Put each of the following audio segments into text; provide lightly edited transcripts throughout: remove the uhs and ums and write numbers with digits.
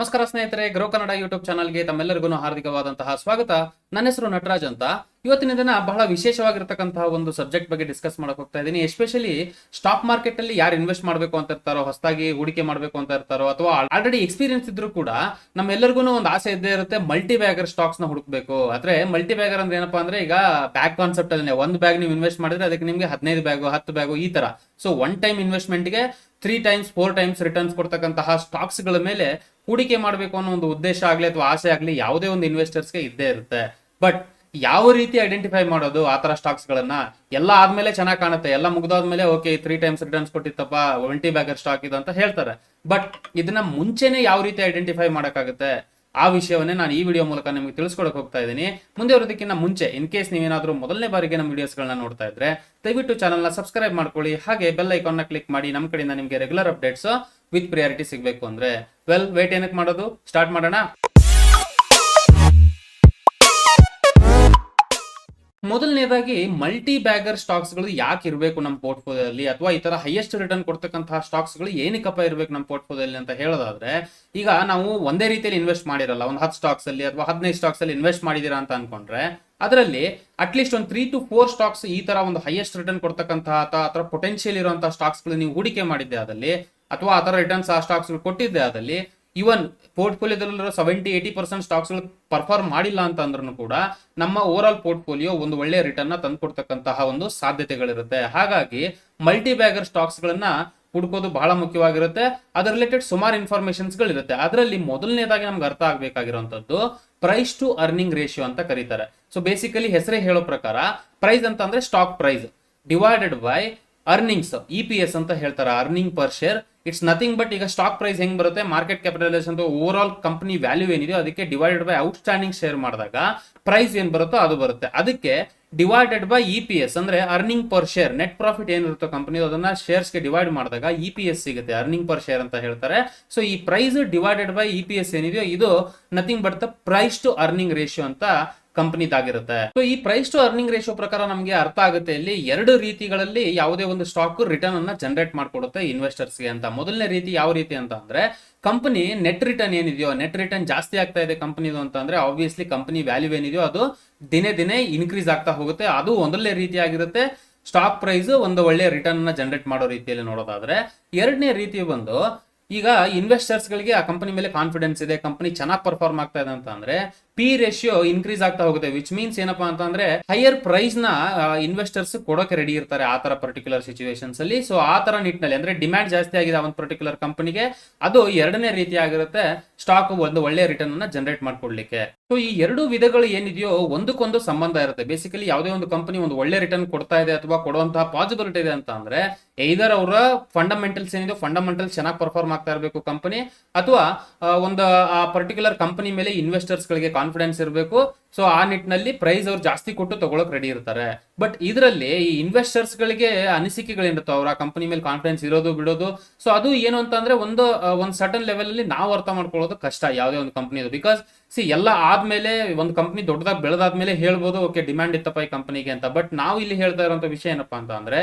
ನಮಸ್ಕಾರ ಸ್ನೇಹಿತರೆ, grow Kannada YouTube ಚಾನಲ್ಗೆ ತಮ್ಮೆಲ್ಲರಿಗೂ ಹಾರ್ದಿಕವಾದಂತಹ ಸ್ವಾಗತ. ನನ್ನ ಹೆಸರು ನಟರಾಜ್ ಅಂತ. ಇವತ್ತಿನ ದಿನ ಬಹಳ ವಿಶೇಷವಾಗಿರ್ತಕ್ಕಂತಹ ಒಂದು ಸಬ್ಜೆಕ್ಟ್ ಬಗ್ಗೆ ಡಿಸ್ಕಸ್ ಮಾಡಕ್ ಹೋಗ್ತಾ ಇದ್ದೀನಿ. ಎಸ್ಪೆಷಲಿ ಸ್ಟಾಕ್ ಮಾರ್ಕೆಟ್ ಅಲ್ಲಿ ಯಾರು ಇನ್ವೆಸ್ಟ್ ಮಾಡಬೇಕು ಅಂತ ಇರ್ತಾರೋ, ಹೊಸದಾಗಿ ಹೂಡಿಕೆ ಮಾಡಬೇಕು ಅಂತ ಇರ್ತಾರೋ, ಅಥವಾ ಆಲ್ರೆಡಿ ಎಕ್ಸ್ಪೀರಿಯನ್ಸ್ ಇದ್ರೂ ಕೂಡ ನಮ್ಮೆಲ್ಲರಿಗೂ ಒಂದು ಆಸೆ ಇದ್ದೇ ಇರುತ್ತೆ, ಮಲ್ಟಿ ಬ್ಯಾಗರ್ ಸ್ಟಾಕ್ಸ್ ನ ಹುಡುಕ್ಬೇಕು. ಆದ್ರೆ ಮಲ್ಟಿ ಬ್ಯಾಗರ್ ಅಂದ್ರೆ ಏನಪ್ಪಾ ಅಂದ್ರೆ, ಈಗ ಬ್ಯಾಗ್ ಕಾನ್ಸೆಪ್ಟ್ ಅಲ್ಲಿ ಒಂದು ಬ್ಯಾಗ್ ನೀವು ಇನ್ವೆಸ್ಟ್ ಮಾಡಿದ್ರೆ ಅದಕ್ಕೆ ನಿಮ್ಗೆ 15 ಬ್ಯಾಗು 10 ಬ್ಯಾಗು ಈ ತರ. ಸೊ ಒನ್ ಟೈಮ್ ಇನ್ವೆಸ್ಟ್ಮೆಂಟ್ಗೆ 3 ಟೈಮ್ಸ್ 4 ಟೈಮ್ಸ್ ರಿಟರ್ನ್ಸ್ ಕೊಡ್ತಕ್ಕಂತಹ ಸ್ಟಾಕ್ಸ್ ಗಳ ಮೇಲೆ ಹೂಡಿಕೆ ಮಾಡಬೇಕು ಅನ್ನೋ ಒಂದು ಉದ್ದೇಶ ಆಗ್ಲಿ ಅಥವಾ ಆಸೆ ಆಗ್ಲಿ ಯಾವುದೇ ಒಂದು ಇನ್ವೆಸ್ಟರ್ಸ್ಗೆ ಇದ್ದೇ ಇರುತ್ತೆ. ಬಟ್ ಯಾವ ರೀತಿ ಐಡೆಂಟಿಫೈ ಮಾಡೋದು ಆ ತರ ಸ್ಟಾಕ್ಸ್ ಗಳನ್ನ? ಎಲ್ಲ ಆದ್ಮೇಲೆ ಚೆನ್ನಾಗಿ ಕಾಣುತ್ತೆ, ಎಲ್ಲ ಮುಗ್ದಾದ್ಮೇಲೆ ಓಕೆ 3 ಟೈಮ್ಸ್ ರಿಟರ್ನ್ಸ್ ಕೊಟ್ಟಿತ್ತಪ್ಪ, ಮಲ್ಟಿ ಬ್ಯಾಗರ್ ಸ್ಟಾಕ್ ಇದು ಅಂತ ಹೇಳ್ತಾರೆ. ಬಟ್ ಇದನ್ನ ಮುಂಚೆನೆ ಯಾವ ರೀತಿ ಐಡೆಂಟಿಫೈ ಮಾಡಕ್ಕಾಗುತ್ತೆ, ಆ ವಿಷಯವನ್ನೇ ನಾನು ಈ ವಿಡಿಯೋ ಮೂಲಕ ನಿಮಗೆ ತಿಳಿಸ್ಕೊಡಕ್ ಹೋಗ್ತಾ ಇದ್ದೀನಿ. ಮುಂದೆ ಬರೋದಕ್ಕಿಂತ ಮುಂಚೆ ಇನ್ ಕೇಸ್ ನೀವೇನಾದ್ರೂ ಮೊದಲನೇ ಬಾರಿಗೆ ನಮ್ಮ ವಿಡಿಯೋಸ್ಗಳನ್ನ ನೋಡ್ತಾ ಇದ್ರೆ ದಯವಿಟ್ಟು ಚಾನಲ್ನ ಸಬ್ಸ್ಕ್ರೈಬ್ ಮಾಡ್ಕೊಳ್ಳಿ, ಹಾಗೆ ಬೆಲ್ ಐಕಾನ್ನ ಕ್ಲಿಕ್ ಮಾಡಿ. ನಮ್ಮ ಕಡೆಯಿಂದ ನಿಮಗೆ ರೆಗ್ಯುಲರ್ ಅಪ್ಡೇಟ್ಸ್ ವಿತ್ ಪ್ರಿಯಾರಿಟಿ ಸಿಗಬೇಕು ಅಂದ್ರೆ ವೇಟ್ ಏನಕ್ಕೆ ಮಾಡೋದು, ಸ್ಟಾರ್ಟ್ ಮಾಡೋಣ. ಮೊದಲನೇದಾಗಿ ಮಲ್ಟಿ ಬ್ಯಾಗರ್ ಸ್ಟಾಕ್ಸ್ ಗಳು ಯಾಕೆ ಇರಬೇಕು ನಮ್ಮ ಪೋರ್ಟ್ಫೋಲಿಯೋದಲ್ಲಿ, ಅಥವಾ ಈ ತರ ಹೈಯೆಸ್ಟ್ ರಿಟರ್ನ್ ಕೊಡ್ತಕ್ಕಂತಹ ಸ್ಟಾಕ್ಸ್ ಗಳು ಏನಕ್ಕಪ್ಪ ಇರಬೇಕು ನಮ್ಮ ಪೋರ್ಟ್ಫೋಲಿಯೋದಲ್ಲಿ ಅಂತ ಹೇಳೋದಾದ್ರೆ, ಈಗ ನಾವು ಒಂದೇ ರೀತಿಯಲ್ಲಿ ಇನ್ವೆಸ್ಟ್ ಮಾಡಿರಲ್ಲ, ಒಂದು 10 ಸ್ಟಾಕ್ಸ್ ಅಲ್ಲಿ ಅಥವಾ 15 ಸ್ಟಾಕ್ಸ್ ಅಲ್ಲಿ ಇನ್ವೆಸ್ಟ್ ಮಾಡಿದೀರಾ ಅಂತ ಅನ್ಕೊಂಡ್ರೆ ಅದರಲ್ಲಿ ಅಟ್ಲೀಸ್ಟ್ ಒಂದು 3 to 4 ಸ್ಟಾಕ್ಸ್ ಈ ತರ ಒಂದು ಹೈಯೆಸ್ಟ್ ರಿಟರ್ನ್ ಕೊಡ್ತಕ್ಕಂತಹ ಅಥವಾ ಪೊಟೆನ್ಶಿಯಲ್ ಇರುವಂತಹ ಸ್ಟಾಕ್ಸ್ ಗಳು ನೀವು ಹೂಡಿಕೆ ಮಾಡಿದ್ದೆ ಆದಲ್ಲಿ, ಅಥವಾ ಆ ತರ ರಿಟರ್ನ್ಸ್ ಆ ಸ್ಟಾಕ್ಸ್ ಕೊಟ್ಟಿದ್ದೆ ಆದಲ್ಲಿ, ಇವನ್ ಪೋರ್ಟ್ಫೋಲಿಯೋದಲ್ಲಿರೋ 70-80% ಸ್ಟಾಕ್ಸ್ ಗಳು ಪರ್ಫಾರ್ಮ್ ಮಾಡಿಲ್ಲ ಅಂತ ಅಂದ್ರೂ ಕೂಡ ನಮ್ಮ ಓವರ್ ಆಲ್ ಪೋರ್ಟ್ಫೋಲಿಯೋ ಒಂದು ಒಳ್ಳೆ ರಿಟರ್ನ್ ತಂದ್ಕೊಡ್ತಕ್ಕಂತಹ ಒಂದು ಸಾಧ್ಯತೆಗಳಿರುತ್ತೆ. ಹಾಗಾಗಿ ಮಲ್ಟಿ ಬ್ಯಾಗರ್ ಸ್ಟಾಕ್ಸ್ ಗಳನ್ನ ಹುಡುಕೋದು ಬಹಳ ಮುಖ್ಯವಾಗಿರುತ್ತೆ. ಅದರ ರಿಲೇಟೆಡ್ ಸುಮಾರು ಇನ್ಫಾರ್ಮೇಶನ್ಸ್ ಗಳಿರುತ್ತೆ. ಅದರಲ್ಲಿ ಮೊದಲನೇದಾಗಿ ನಮ್ಗೆ ಅರ್ಥ ಆಗ್ಬೇಕಾಗಿರುವಂತದ್ದು ಪ್ರೈಸ್ ಟು ಅರ್ನಿಂಗ್ ರೇಷಿಯೋ ಅಂತ ಕರೀತಾರೆ. ಸೊ ಬೇಸಿಕಲಿ ಹೆಸರೇ ಹೇಳೋ ಪ್ರಕಾರ ಪ್ರೈಸ್ ಅಂತ ಅಂದ್ರೆ stock price divided by earnings, EPS ಅಂತ ಹೇಳ್ತಾರೆ, earning per share. It's nothing but ಈಗ ಸ್ಟಾಕ್ ಪ್ರೈಸ್ ಹೆಂಗ್ ಬರುತ್ತೆ, market capitalisation overall company value ಏನಿದೆಯೋ ಅದಕ್ಕೆ divided by outstanding share ಮಾಡಿದಾಗ ಪ್ರೈಸ್ ಏನ್ ಬರುತ್ತೋ ಅದು ಬರುತ್ತೆ. ಅದಕ್ಕೆ ಡಿವೈಡೆಡ್ ಬೈ EPS ಅಂದ್ರೆ earning per share, net profit ಏನಿರುತ್ತೋ ಕಂಪನಿ ಅದನ್ನ ಶೇರ್ಸ್ಗೆ ಡಿವೈಡ್ ಮಾಡಿದಾಗ EPS ಸಿಗುತ್ತೆ, ಅರ್ನಿಂಗ್ ಪರ್ ಶೇರ್ ಅಂತ ಹೇಳ್ತಾರೆ. ಸೊ ಈ ಪ್ರೈಸ್ ಡಿವೈಡೆಡ್ ಬೈ EPS ಏನಿದೆಯೋ ಇದು nothing but the price to earning ratio ಅಂತ ಕಂಪನಿದಾಗಿರುತ್ತೆ. ಸೊ ಈ ಪ್ರೈಸ್ ಟು ಅರ್ನಿಂಗ್ ರೇಷಿಯೋ ಪ್ರಕಾರ ನಮಗೆ ಅರ್ಥ ಆಗುತ್ತೆ ಇಲ್ಲಿ 2 ರೀತಿಗಳಲ್ಲಿ ಯಾವುದೇ ಒಂದು ಸ್ಟಾಕ್ ರಿಟರ್ನ್ ಅನ್ನ ಜನರೇಟ್ ಮಾಡ್ಕೊಡುತ್ತೆ ಇನ್ವೆಸ್ಟರ್ಸ್ಗೆ ಅಂತ. ಮೊದಲನೇ ರೀತಿ ಯಾವ ರೀತಿ ಅಂತ ಅಂದ್ರೆ, ಕಂಪನಿ ನೆಟ್ ರಿಟರ್ನ್ ಏನಿದೆಯೋ, ನೆಟ್ ರಿಟರ್ನ್ ಜಾಸ್ತಿ ಆಗ್ತಾ ಇದೆ ಕಂಪನಿದು ಅಂತ ಅಂದ್ರೆ ಆಬ್ವಿಯಸ್ಲಿ ಕಂಪನಿ ವ್ಯಾಲ್ಯೂ ಏನಿದೆಯೋ ಅದು ದಿನೇ ದಿನೇ ಇನ್ಕ್ರೀಸ್ ಆಗ್ತಾ ಹೋಗುತ್ತೆ. ಅದು ಒಂದೊಳ್ಳೆ ರೀತಿಯಾಗಿರುತ್ತೆ. ಸ್ಟಾಕ್ ಪ್ರೈಸ್ ಒಂದು ಒಳ್ಳೆ ರಿಟರ್ನ್ ಅನ್ನ ಜನರೇಟ್ ಮಾಡೋ ರೀತಿಯಲ್ಲಿ ನೋಡೋದಾದ್ರೆ, ಎರಡನೇ ರೀತಿ ಬಂದು ಈಗ ಇನ್ವೆಸ್ಟರ್ಸ್ ಗಳಿಗೆ ಆ ಕಂಪನಿ ಮೇಲೆ ಕಾನ್ಫಿಡೆನ್ಸ್ ಇದೆ, ಕಂಪನಿ ಚೆನ್ನಾಗಿ ಪರ್ಫಾರ್ಮ್ ಆಗ್ತಾ ಇದೆ ಅಂತ ಅಂದ್ರೆ ಪಿ ರೇಷಿಯೋ ಇನ್ಕ್ರೀಸ್ ಆಗ್ತಾ ಹೋಗುತ್ತೆ. ವಿಚ್ ಮೀನ್ಸ್ ಏನಪ್ಪಾ ಅಂತಂದ್ರೆ ಹೈಯರ್ ಪ್ರೈಸ್ ನ ಇನ್ವೆಸ್ಟರ್ಸ್ ಕೊಡೋಕೆ ರೆಡಿ ಇರ್ತಾರೆ ಆ ತರ ಪರ್ಟಿಕ್ಯುಲರ್ ಸಿಚುವೇಶನ್ಸ್ ಅಲ್ಲಿ. ಸೊ ಆ ತರ ನಿಟ್ಟಿನಲ್ಲಿ ಅಂದ್ರೆ ಡಿಮ್ಯಾಂಡ್ ಜಾಸ್ತಿ ಆಗಿದೆ ಒಂದು ಪರ್ಟಿಕ್ಯುಲರ್ ಕಂಪನಿಗೆ, ಅದು ಎರಡನೇ ರೀತಿ ಆಗಿರುತ್ತೆ ಸ್ಟಾಕ್ ಒಂದು ಒಳ್ಳೆ ರಿಟರ್ನ್ ಅನ್ನ ಜನರೇಟ್ ಮಾಡ್ಕೊಡ್ಲಿಕ್ಕೆ. ಸೊ ಈ 2 ವಿಧಗಳು ಏನಿದೆಯೋ ಒಂದಕ್ಕೊಂದು ಸಂಬಂಧ ಇರುತ್ತೆ. ಬೇಸಿಕಲಿ ಯಾವುದೇ ಒಂದು ಕಂಪನಿ ಒಂದು ಒಳ್ಳೆ ರಿಟರ್ನ್ ಕೊಡ್ತಾ ಇದೆ ಅಥವಾ ಕೊಡುವಂತಹ ಪಾಸಿಬಿಲಿಟಿ ಇದೆ ಅಂತ ಅಂದ್ರೆ ಐದರ್ ಅವರ ಫಂಡಮೆಂಟಲ್ಸ್ ಏನಿದೆ, ಫಂಡಮೆಂಟಲ್ಸ್ ಚೆನ್ನಾಗಿ ಪರ್ಫಾರ್ಮ್ ಆಗ್ತಾ ಇರಬೇಕು ಕಂಪನಿ, ಅಥವಾ ಒಂದು ಆ ಪರ್ಟಿಕ್ಯುಲರ್ ಕಂಪನಿ ಮೇಲೆ ಇನ್ವೆಸ್ಟರ್ಸ್ ಗಳಿಗೆ ಕಾನ್ಫಿಡೆನ್ಸ್ ಇರಬೇಕು. ಸೊ ಆ ನಿಟ್ಟಿನಲ್ಲಿ ಪ್ರೈಸ್ ಅವ್ರು ಜಾಸ್ತಿ ಕೊಟ್ಟು ತಗೊಳಕ್ ರೆಡಿ ಇರ್ತಾರೆ. ಬಟ್ ಇದರಲ್ಲಿ ಈ ಇನ್ವೆಸ್ಟರ್ಸ್ ಗಳಿಗೆ ಅನಿಸಿಕೆಗಳಿರುತ್ತೆ, ಅವರ ಕಂಪನಿ ಮೇಲೆ ಕಾನ್ಫಿಡೆನ್ಸ್ ಇರೋದು ಬಿಡೋದು. ಸೊ ಅದು ಏನು ಅಂತ ಅಂದ್ರೆ ಒಂದು ಸರ್ಟನ್ ಲೆವೆಲ್ ಅಲ್ಲಿ ನಾವು ಅರ್ಥ ಮಾಡ್ಕೊಳ್ಳೋದು ಕಷ್ಟ ಯಾವುದೇ ಒಂದು ಕಂಪನಿ. ಬಿಕಾಸ್ ಎಲ್ಲ ಆದ್ಮೇಲೆ ಒಂದು ಕಂಪನಿ ದೊಡ್ಡದಾಗಿ ಬೆಳೆದಾದ್ಮೇಲೆ ಹೇಳ್ಬೋದು ಓಕೆ ಡಿಮ್ಯಾಂಡ್ ಇತ್ತಪ್ಪ ಈ ಕಂಪನಿಗೆ ಅಂತ. ಬಟ್ ನಾವು ಇಲ್ಲಿ ಹೇಳ್ತಾ ಇರುವಂತ ವಿಷಯ ಏನಪ್ಪಾ ಅಂತ ಅಂದ್ರೆ,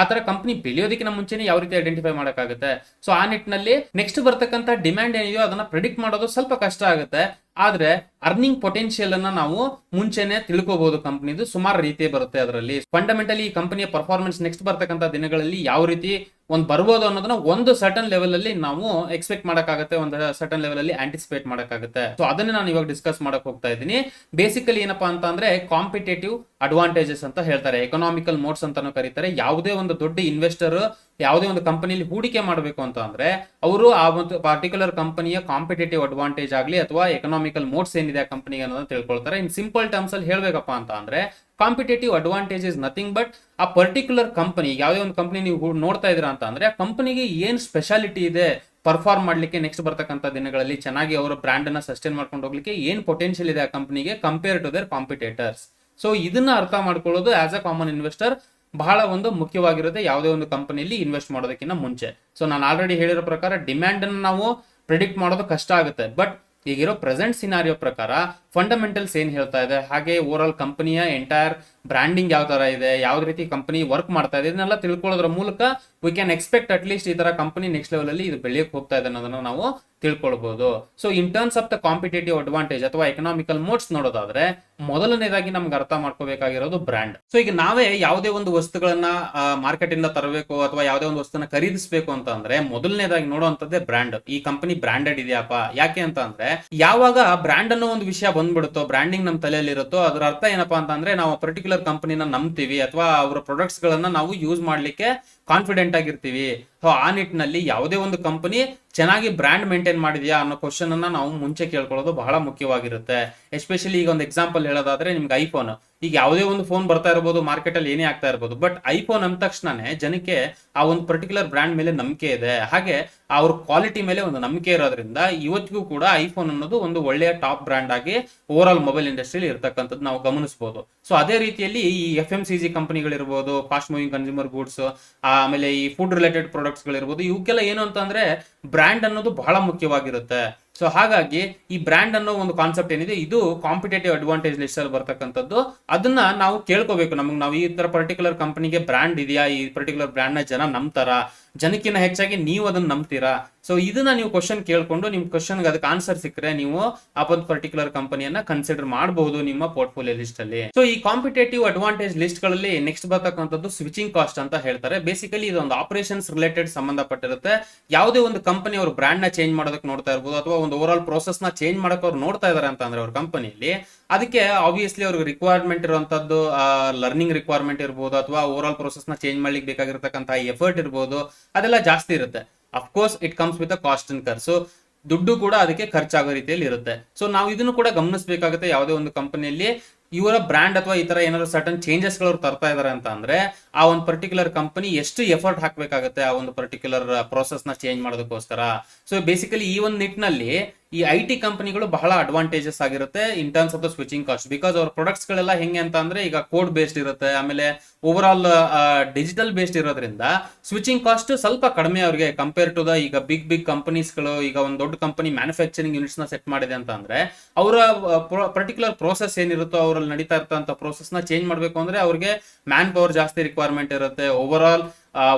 ಆ ತರ ಕಂಪನಿ ಬೆಳೆಯೋದಕ್ಕಿಂತ ಮುಂಚೆನೆ ಯಾವ ರೀತಿ ಐಡೆಂಟಿಫೈ ಮಾಡಕ್ಕಾಗುತ್ತೆ. ಸೊ ಆ ನಿಟ್ಟಿನಲ್ಲಿ ನೆಕ್ಸ್ಟ್ ಬರ್ತಕ್ಕಂಥ ಡಿಮ್ಯಾಂಡ್ ಏನಿದೆಯೋ ಅದನ್ನ ಪ್ರಿಡಿಕ್ಟ್ ಮಾಡೋದು ಸ್ವಲ್ಪ ಕಷ್ಟ ಆಗುತ್ತೆ. ಆದ್ರೆ ಅರ್ನಿಂಗ್ ಪೊಟೆನ್ಶಿಯಲ್ ಅನ್ನ ನಾವು ಮುಂಚೆನೆ ತಿಳ್ಕೋಬಹುದು. ಕಂಪನಿದು ಸುಮಾರು ರೀತಿ ಬರುತ್ತೆ ಅದರಲ್ಲಿ. ಫಂಡಮೆಂಟಲಿ ಈ ಕಂಪನಿಯ ಪರ್ಫಾರ್ಮೆನ್ಸ್ ನೆಕ್ಸ್ಟ್ ಬರ್ತಕ್ಕಂಥ ದಿನಗಳಲ್ಲಿ ಯಾವ ರೀತಿ ಒಂದು ಬರ್ಬೋದು ಅನ್ನೋದನ್ನ ಒಂದು ಸರ್ಟನ್ ಲೆವೆಲ್ ಅಲ್ಲಿ ನಾವು ಎಕ್ಸ್ಪೆಕ್ಟ್ ಮಾಡಕ್ಕಾಗುತ್ತೆ, ಒಂದು ಸರ್ಟನ್ ಲೆವೆಲ್ ಅಲ್ಲಿ ಆಂಟಿಸಿಪೇಟ್ ಮಾಡಕ್ಕಾಗುತ್ತೆ. ಸೊ ಅದನ್ನೇ ನಾನು ಇವಾಗ ಡಿಸ್ಕಸ್ ಮಾಡಕ್ ಹೋಗ್ತಾ ಇದ್ದೀನಿ. ಬೇಸಿಕಲಿ ಏನಪ್ಪಾ ಅಂತ ಅಂದ್ರೆ ಕಾಂಪಿಟೇಟಿವ್ ಅಡ್ವಾಂಟೇಜಸ್ ಅಂತ ಹೇಳ್ತಾರೆ, ಎಕನಾಮಿಕಲ್ ಮೋಡ್ಸ್ ಅಂತಾನು ಕರೀತಾರೆ. ಯಾವುದೇ ಒಂದು ದೊಡ್ಡ ಇನ್ವೆಸ್ಟರ್ ಯಾವುದೇ ಒಂದು ಕಂಪನಿಯಲ್ಲಿ ಹೂಡಿಕೆ ಮಾಡಬೇಕು ಅಂತ ಅಂದ್ರೆ ಅವರು ಆ ಒಂದು ಪರ್ಟಿಕ್ಯುಲರ್ ಕಂಪನಿಯ ಕಾಂಪಿಟೇಟಿವ್ ಅಡ್ವಾಂಟೇಜ್ ಆಗಲಿ ಅಥವಾ ಎಕನಾಮಿಕಲ್ ಮೋಡ್ಸ್ ಏನಿದೆ ಆ ಕಂಪನಿಗೆ ಅನ್ನೋದನ್ನ ತಿಳ್ಕೊಳ್ತಾರೆ. ಇನ್ ಸಿಂಪಲ್ ಟರ್ಮ್ಸ್ ಅಲ್ಲಿ ಹೇಳ್ಬೇಕಪ್ಪ ಅಂತ ಅಂದ್ರೆ competitive advantage is nothing but ಆ ಪರ್ಟಿಕ್ಯುಲರ್ ಕಂಪನಿ, ಯಾವುದೇ ಒಂದು ಕಂಪನಿ ನೀವು ನೋಡ್ತಾ ಇದ್ದೀರಾ ಅಂತ ಅಂದ್ರೆ ಆ ಕಂಪನಿಗೆ ಏನ್ ಸ್ಪೆಷಾಲಿಟಿ ಇದೆ ಪರ್ಫಾರ್ಮ್ ಮಾಡ್ಲಿಕ್ಕೆ, ನೆಕ್ಸ್ಟ್ ಬರ್ತಕ್ಕಂಥ ದಿನಗಳಲ್ಲಿ ಚೆನ್ನಾಗಿ ಅವರ ಬ್ರ್ಯಾಂಡ್ ಅನ್ನ ಸಸ್ಟೈನ್ ಮಾಡ್ಕೊಂಡು ಹೋಗ್ಲಿಕ್ಕೆ ಏನ್ ಪೊಟೆನ್ಶಿಯಲ್ ಇದೆ ಆ ಕಂಪನಿಗೆ compare to their competitors. So ಇದನ್ನ ಅರ್ಥ ಮಾಡ್ಕೊಳ್ಳೋದು ಆಸ್ ಅ ಕಾಮನ್ ಇನ್ವೆಸ್ಟರ್ ಬಹಳ ಒಂದು ಮುಖ್ಯವಾಗಿರುತ್ತೆ ಯಾವುದೇ ಒಂದು ಕಂಪನಿಯಲ್ಲಿ ಇನ್ವೆಸ್ಟ್ ಮಾಡೋದಕ್ಕಿಂತ ಮುಂಚೆ. ಸೊ ನಾನು ಆಲ್ರೆಡಿ ಹೇಳಿರೋ ಪ್ರಕಾರ ಡಿಮ್ಯಾಂಡ್ ಅನ್ನು ನಾವು ಪ್ರಿಡಿಕ್ಟ್ ಮಾಡೋದು ಕಷ್ಟ ಆಗುತ್ತೆ. ಬಟ್ ಈಗಿರೋ ಪ್ರೆಸೆಂಟ್ ಸಿನಾರಿಯೋ ಪ್ರಕಾರ ಫಂಡಮೆಂಟಲ್ಸ್ ಏನ್ ಹೇಳ್ತಾ ಇದೆ, ಹಾಗೆ ಓವರ್ ಆಲ್ ಕಂಪನಿಯ ಎಂಟೈರ್ ಬ್ರ್ಯಾಂಡಿಂಗ್ ಯಾವ ತರ ಇದೆ, ಯಾವ್ದು ರೀತಿ ಕಂಪನಿ ವರ್ಕ್ ಮಾಡ್ತಾ ಇದೆ, ಇದನ್ನೆಲ್ಲ ತಿಳ್ಕೊಳ್ಳೋದ್ರ ಮೂಲಕ we can expect at least ಈ ತರ ಕಂಪನಿ ನೆಕ್ಸ್ಟ್ ಲೆವೆಲ್ ಅಲ್ಲಿ ಇದು ಬೆಳೆಯಕ್ಕೆ ಹೋಗ್ತಾ ಇದೆ ಅನ್ನೋದನ್ನ ನಾವು ತಿಳ್ಕೊಳ್ಬಹುದು. So in terms of the competitive advantage ಅಥವಾ ಎಕನಾಮಿಕಲ್ ಮೋಡ್ಸ್ ನೋಡೋದಾದ್ರೆ ಮೊದಲನೇದಾಗಿ ನಮ್ಗೆ ಅರ್ಥ ಮಾಡ್ಕೋಬೇಕಾಗಿರೋದು ಬ್ರ್ಯಾಂಡ್. ಸೊ ಈಗ ನಾವೇ ಯಾವುದೇ ಒಂದು ವಸ್ತುಗಳನ್ನ ಮಾರ್ಕೆಟ್ ಇಂದ ತರಬೇಕು ಅಥವಾ ಯಾವುದೇ ಒಂದು ವಸ್ತುನ ಖರೀದಿಸಬೇಕು ಅಂತ ಅಂದ್ರೆ ಮೊದಲನೇದಾಗಿ ನೋಡುವಂತದ್ದೇ ಬ್ರ್ಯಾಂಡ್. ಈ ಕಂಪನಿ ಬ್ರಾಂಡೆಡ್ ಇದೆಯಪ್ಪ. ಯಾಕೆ ಅಂತ ಅಂದ್ರೆ ಯಾವಾಗ ಬ್ರ್ಯಾಂಡ್ ಅನ್ನೋ ಒಂದು ವಿಷಯ ಬಂದ್ಬಿಡುತ್ತೋ, ಬ್ರ್ಯಾಂಡಿಂಗ್ ನಮ್ಮ ತಲೆಯಲ್ಲಿ ಇರುತ್ತೋ, ಅದರ ಅರ್ಥ ಏನಪ್ಪಾ ಅಂತ ಅಂದ್ರೆ ನಾವು ಪರ್ಟಿಕ್ಯುಲರ್ ಕಂಪನಿನ ನಂಬ್ತೀವಿ ಅಥವಾ ಅವರ ಪ್ರಾಡಕ್ಟ್ಸ್ ಗಳನ್ನ ನಾವು ಯೂಸ್ ಮಾಡ್ಲಿಕ್ಕೆ ಕಾನ್ಫಿಡೆಂಟ್ ಆಗಿರ್ತೀವಿ. ಸೊ ಆ ನಿಟ್ಟಿನಲ್ಲಿ ಯಾವುದೇ ಒಂದು ಕಂಪನಿ ಚೆನ್ನಾಗಿ ಬ್ರ್ಯಾಂಡ್ ಮೇಂಟೈನ್ ಮಾಡಿದ್ಯಾ ಅನ್ನೋ ಕ್ವಶನ್ ಅನ್ನ ನಾವು ಮುಂಚೆ ಕೇಳ್ಕೊಳ್ಳೋದು ಬಹಳ ಮುಖ್ಯವಾಗಿರುತ್ತೆ. ಎಸ್ಪೆಷಲಿ ಈಗ ಒಂದು ಎಕ್ಸಾಂಪಲ್ ಹೇಳೋದಾದ್ರೆ ನಿಮ್ಗೆ ಐಫೋನ್, ಈಗ ಯಾವುದೇ ಒಂದು ಫೋನ್ ಬರ್ತಾ ಇರಬಹುದು, ಮಾರ್ಕೆಟ್ ಅಲ್ಲಿ ಏನೇ ಆಗ್ತಾ ಇರಬಹುದು, ಬಟ್ ಐಫೋನ್ ಅಂದ ತಕ್ಷಣನೇ ಜನಕ್ಕೆ ಆ ಒಂದು ಪರ್ಟಿಕ್ಯುಲರ್ ಬ್ರ್ಯಾಂಡ್ ಮೇಲೆ ನಂಬಿಕೆ ಇದೆ, ಹಾಗೆ ಅವ್ರ ಕ್ವಾಲಿಟಿ ಮೇಲೆ ಒಂದು ನಂಬಿಕೆ ಇರೋದ್ರಿಂದ ಇವತ್ತಿಗೂ ಕೂಡ ಐಫೋನ್ ಅನ್ನೋದು ಒಂದು ಒಳ್ಳೆಯ ಟಾಪ್ ಬ್ರ್ಯಾಂಡ್ ಆಗಿ ಓವರ್ ಆಲ್ ಮೊಬೈಲ್ ಇಂಡಸ್ಟ್ರಿಯಲ್ಲಿ ಇರ್ತಕ್ಕಂಥದ್ದು ನಾವು ಗಮನಿಸಬಹುದು. ಸೊ ಅದೇ ರೀತಿಯಲ್ಲಿ ಈ FMCG ಕಂಪನಿಗಳಿರ್ಬೋದು, ಫಾಸ್ಟ್ ಮೂವಿಂಗ್ ಕನ್ಸ್ಯೂಮರ್ ಗೂಡ್ಸ್, ಆಮೇಲೆ ಈ ಫುಡ್ ರಿಲೇಟೆಡ್ ಪ್ರಾಡಕ್ಟ್ಸ್ ಗಳಿರ್ಬೋದು, ಇವಕ್ಕೆಲ್ಲ ಏನು ಅಂತಂದ್ರೆ ಬ್ರ್ಯಾಂಡ್ ಅನ್ನೋದು ಬಹಳ ಮುಖ್ಯವಾಗಿರುತ್ತೆ. ಸೊ ಹಾಗಾಗಿ ಈ ಬ್ರ್ಯಾಂಡ್ ಅನ್ನೋ ಒಂದು ಕಾನ್ಸೆಪ್ಟ್ ಏನಿದೆ ಇದು ಕಾಂಪಿಟೇಟಿವ್ ಅಡ್ವಾಂಟೇಜ್ ಲಿಸ್ಟ್ ಅಲ್ಲಿ ಬರ್ತಕ್ಕಂಥದ್ದು. ಅದನ್ನ ನಾವು ಕೇಳ್ಕೋಬೇಕು, ನಾವು ಈ ತರ ಪರ್ಟಿಕ್ಯುಲರ್ ಕಂಪನಿಗೆ ಬ್ರ್ಯಾಂಡ್ ಇದೆಯಾ, ಈ ಪರ್ಟಿಕ್ಯುಲರ್ ಬ್ರ್ಯಾಂಡ್ ನ ಜನ ನಂಬ್ತಾರ, ಜನಕ್ಕಿಂತ ಹೆಚ್ಚಾಗಿ ನೀವು ಅದನ್ನ ನಂಬ್ತೀರಾ. ಸೊ ಇದನ್ನ ನೀವು ಕ್ವಶನ್ ಕೇಳ್ಕೊಂಡು ನಿಮ್ ಕ್ವಶನ್ಗೆ ಅದಕ್ಕೆ ಆನ್ಸರ್ ಸಿಕ್ಕರೆ ನೀವು ಆ ಒಂದು ಪರ್ಟಿಕ್ಯುಲರ್ ಕಂಪನಿಯನ್ನ ಕನ್ಸಿಡರ್ ಮಾಡಬಹುದು ನಿಮ್ಮ ಪೋರ್ಟ್ಫೋಲಿಯೋ ಲಿಸ್ಟ್ ಅಲ್ಲಿ. ಸೊ ಈ ಕಾಂಪಿಟೇಟಿವ್ ಅಡ್ವಾಂಟೇಜ್ ಲಿಸ್ಟ್ ಗಳಲ್ಲಿ ನೆಕ್ಸ್ಟ್ ಬರ್ತಕ್ಕಂಥದ್ದು ಸ್ವಿಚಿಂಗ್ ಕಾಸ್ಟ್ ಅಂತ ಹೇಳ್ತಾರೆ. ಬೇಸಿಕಲಿ ಇದೊಂದು ಆಪರೇಷನ್ಸ್ ರಿಲೇಟೆಡ್ ಸಂಬಂಧಪಟ್ಟಿರುತ್ತೆ. ಯಾವುದೇ ಒಂದು ಕಂಪನಿ ಅವ್ರ ಬ್ರ್ಯಾಂಡ್ ನ ಚೇಂಜ್ ಮಾಡೋದಕ್ಕೆ ನೋಡ್ತಾ ಇರ್ಬೋದು ಅಥವಾ ಒಂದು ಓವರ್ ಆಲ್ ಪ್ರೋಸೆಸ್ ನ ಚೇಂಜ್ ಮಾಡಕ್ಕೆ ಅವ್ರು ನೋಡ್ತಾ ಇದಾರೆ ಅಂತ ಅಂದ್ರೆ ಅವ್ರ ಕಂಪನಿಯಲ್ಲಿ, ಅದಕ್ಕೆ ಆಬ್ವಿಯಸ್ಲಿ ಅವ್ರಿಗೆ ರಿಕ್ವೈರ್ಮೆಂಟ್ ಇರುವಂತದ್ದು ಲರ್ನಿಂಗ್ ರಿಕ್ವೈರ್ಮೆಂಟ್ ಇರ್ಬೋದು ಅಥವಾ ಓವರ್ ಆಲ್ ಪ್ರೋಸೆಸ್ ನ ಚೇಂಜ್ ಮಾಡ್ಲಿಕ್ಕೆ ಬೇಕಾಗಿರ್ತಕ್ಕಂಥ ಎಫರ್ಟ್ ಇರ್ಬೋದು, ಅದೆಲ್ಲ ಜಾಸ್ತಿ ಇರುತ್ತೆ. Of course it comes with a cost incur. So ದುಡ್ಡು ಕೂಡ ಅದಕ್ಕೆ ಖರ್ಚಾಗೋ ರೀತಿಯಲ್ಲಿ ಇರುತ್ತೆ. ಸೊ ನಾವು ಇದನ್ನು ಕೂಡ ಗಮನಿಸಬೇಕಾಗುತ್ತೆ. ಯಾವುದೇ ಒಂದು ಕಂಪನಿಯಲ್ಲಿ ಇವರ ಬ್ರ್ಯಾಂಡ್ ಅಥವಾ ಈ ತರ ಏನಾದ್ರು ಸರ್ಟನ್ ಚೇಂಜಸ್ ಗಳು ತರ್ತಾ ಇದಾರೆ ಅಂತ ಅಂದ್ರೆ ಆ ಒಂದು ಪರ್ಟಿಕ್ಯುಲರ್ ಕಂಪನಿ ಎಷ್ಟು ಎಫರ್ಟ್ ಹಾಕ್ಬೇಕಾಗುತ್ತೆ ಆ ಒಂದು ಪರ್ಟಿಕ್ಯುಲರ್ ಪ್ರೋಸೆಸ್ ನ ಚೇಂಜ್ ಮಾಡೋದಕ್ಕೋಸ್ಕರ. ಸೊ ಬೇಸಿಕಲಿ ಈ ಒಂದು ನಿಟ್ಟಿನಲ್ಲಿ ಈ IT ಕಂಪನಿಗಳು ಬಹಳ ಅಡ್ವಾಂಟೇಜಸ್ ಆಗಿರುತ್ತೆ ಇನ್ terms of the switching cost. Because ಅವ್ರ ಪ್ರಾಡಕ್ಟ್ಸ್ ಗಳೆಲ್ಲ ಹೆಂಗೆ ಅಂತ ಅಂದ್ರೆ ಈಗ ಕೋಡ್ ಬೇಸ್ಡ್ ಇರುತ್ತೆ, ಆಮೇಲೆ ಓವರ್ ಆಲ್ ಡಿಜಿಟಲ್ ಬೇಸ್ಡ್ ಇರೋದ್ರಿಂದ ಸ್ವಿಚಿಂಗ್ ಕಾಸ್ಟ್ ಸ್ವಲ್ಪ ಕಡಿಮೆ ಅವ್ರಿಗೆ ಕಂಪೇರ್ ಟು ದ ಈಗ ಬಿಗ್ ಕಂಪನೀಸ್ಗಳು. ಈಗ ಒಂದು ದೊಡ್ಡ ಕಂಪನಿ ಮ್ಯಾನುಫ್ಯಾಕ್ಚರಿಂಗ್ ಯೂನಿಟ್ಸ್ ನ ಸೆಟ್ ಮಾಡಿದೆ ಅಂತ ಅಂದ್ರೆ ಅವರ ಪರ್ಟಿಕ್ಯುಲರ್ ಪ್ರೋಸೆಸ್ ಏನಿರುತ್ತೋ ಅವರಲ್ಲಿ ನಡೀತಾ ಇರ್ತಂತ ಪ್ರೋಸೆಸ್ ನ ಚೇಂಜ್ ಮಾಡಬೇಕು ಅಂದ್ರೆ ಅವ್ರಿಗೆ ಮ್ಯಾನ್ ಪವರ್ ಜಾಸ್ತಿ ರಿಕ್ವೈರ್ಮೆಂಟ್ ಇರುತ್ತೆ, ಓವರ್ ಆಲ್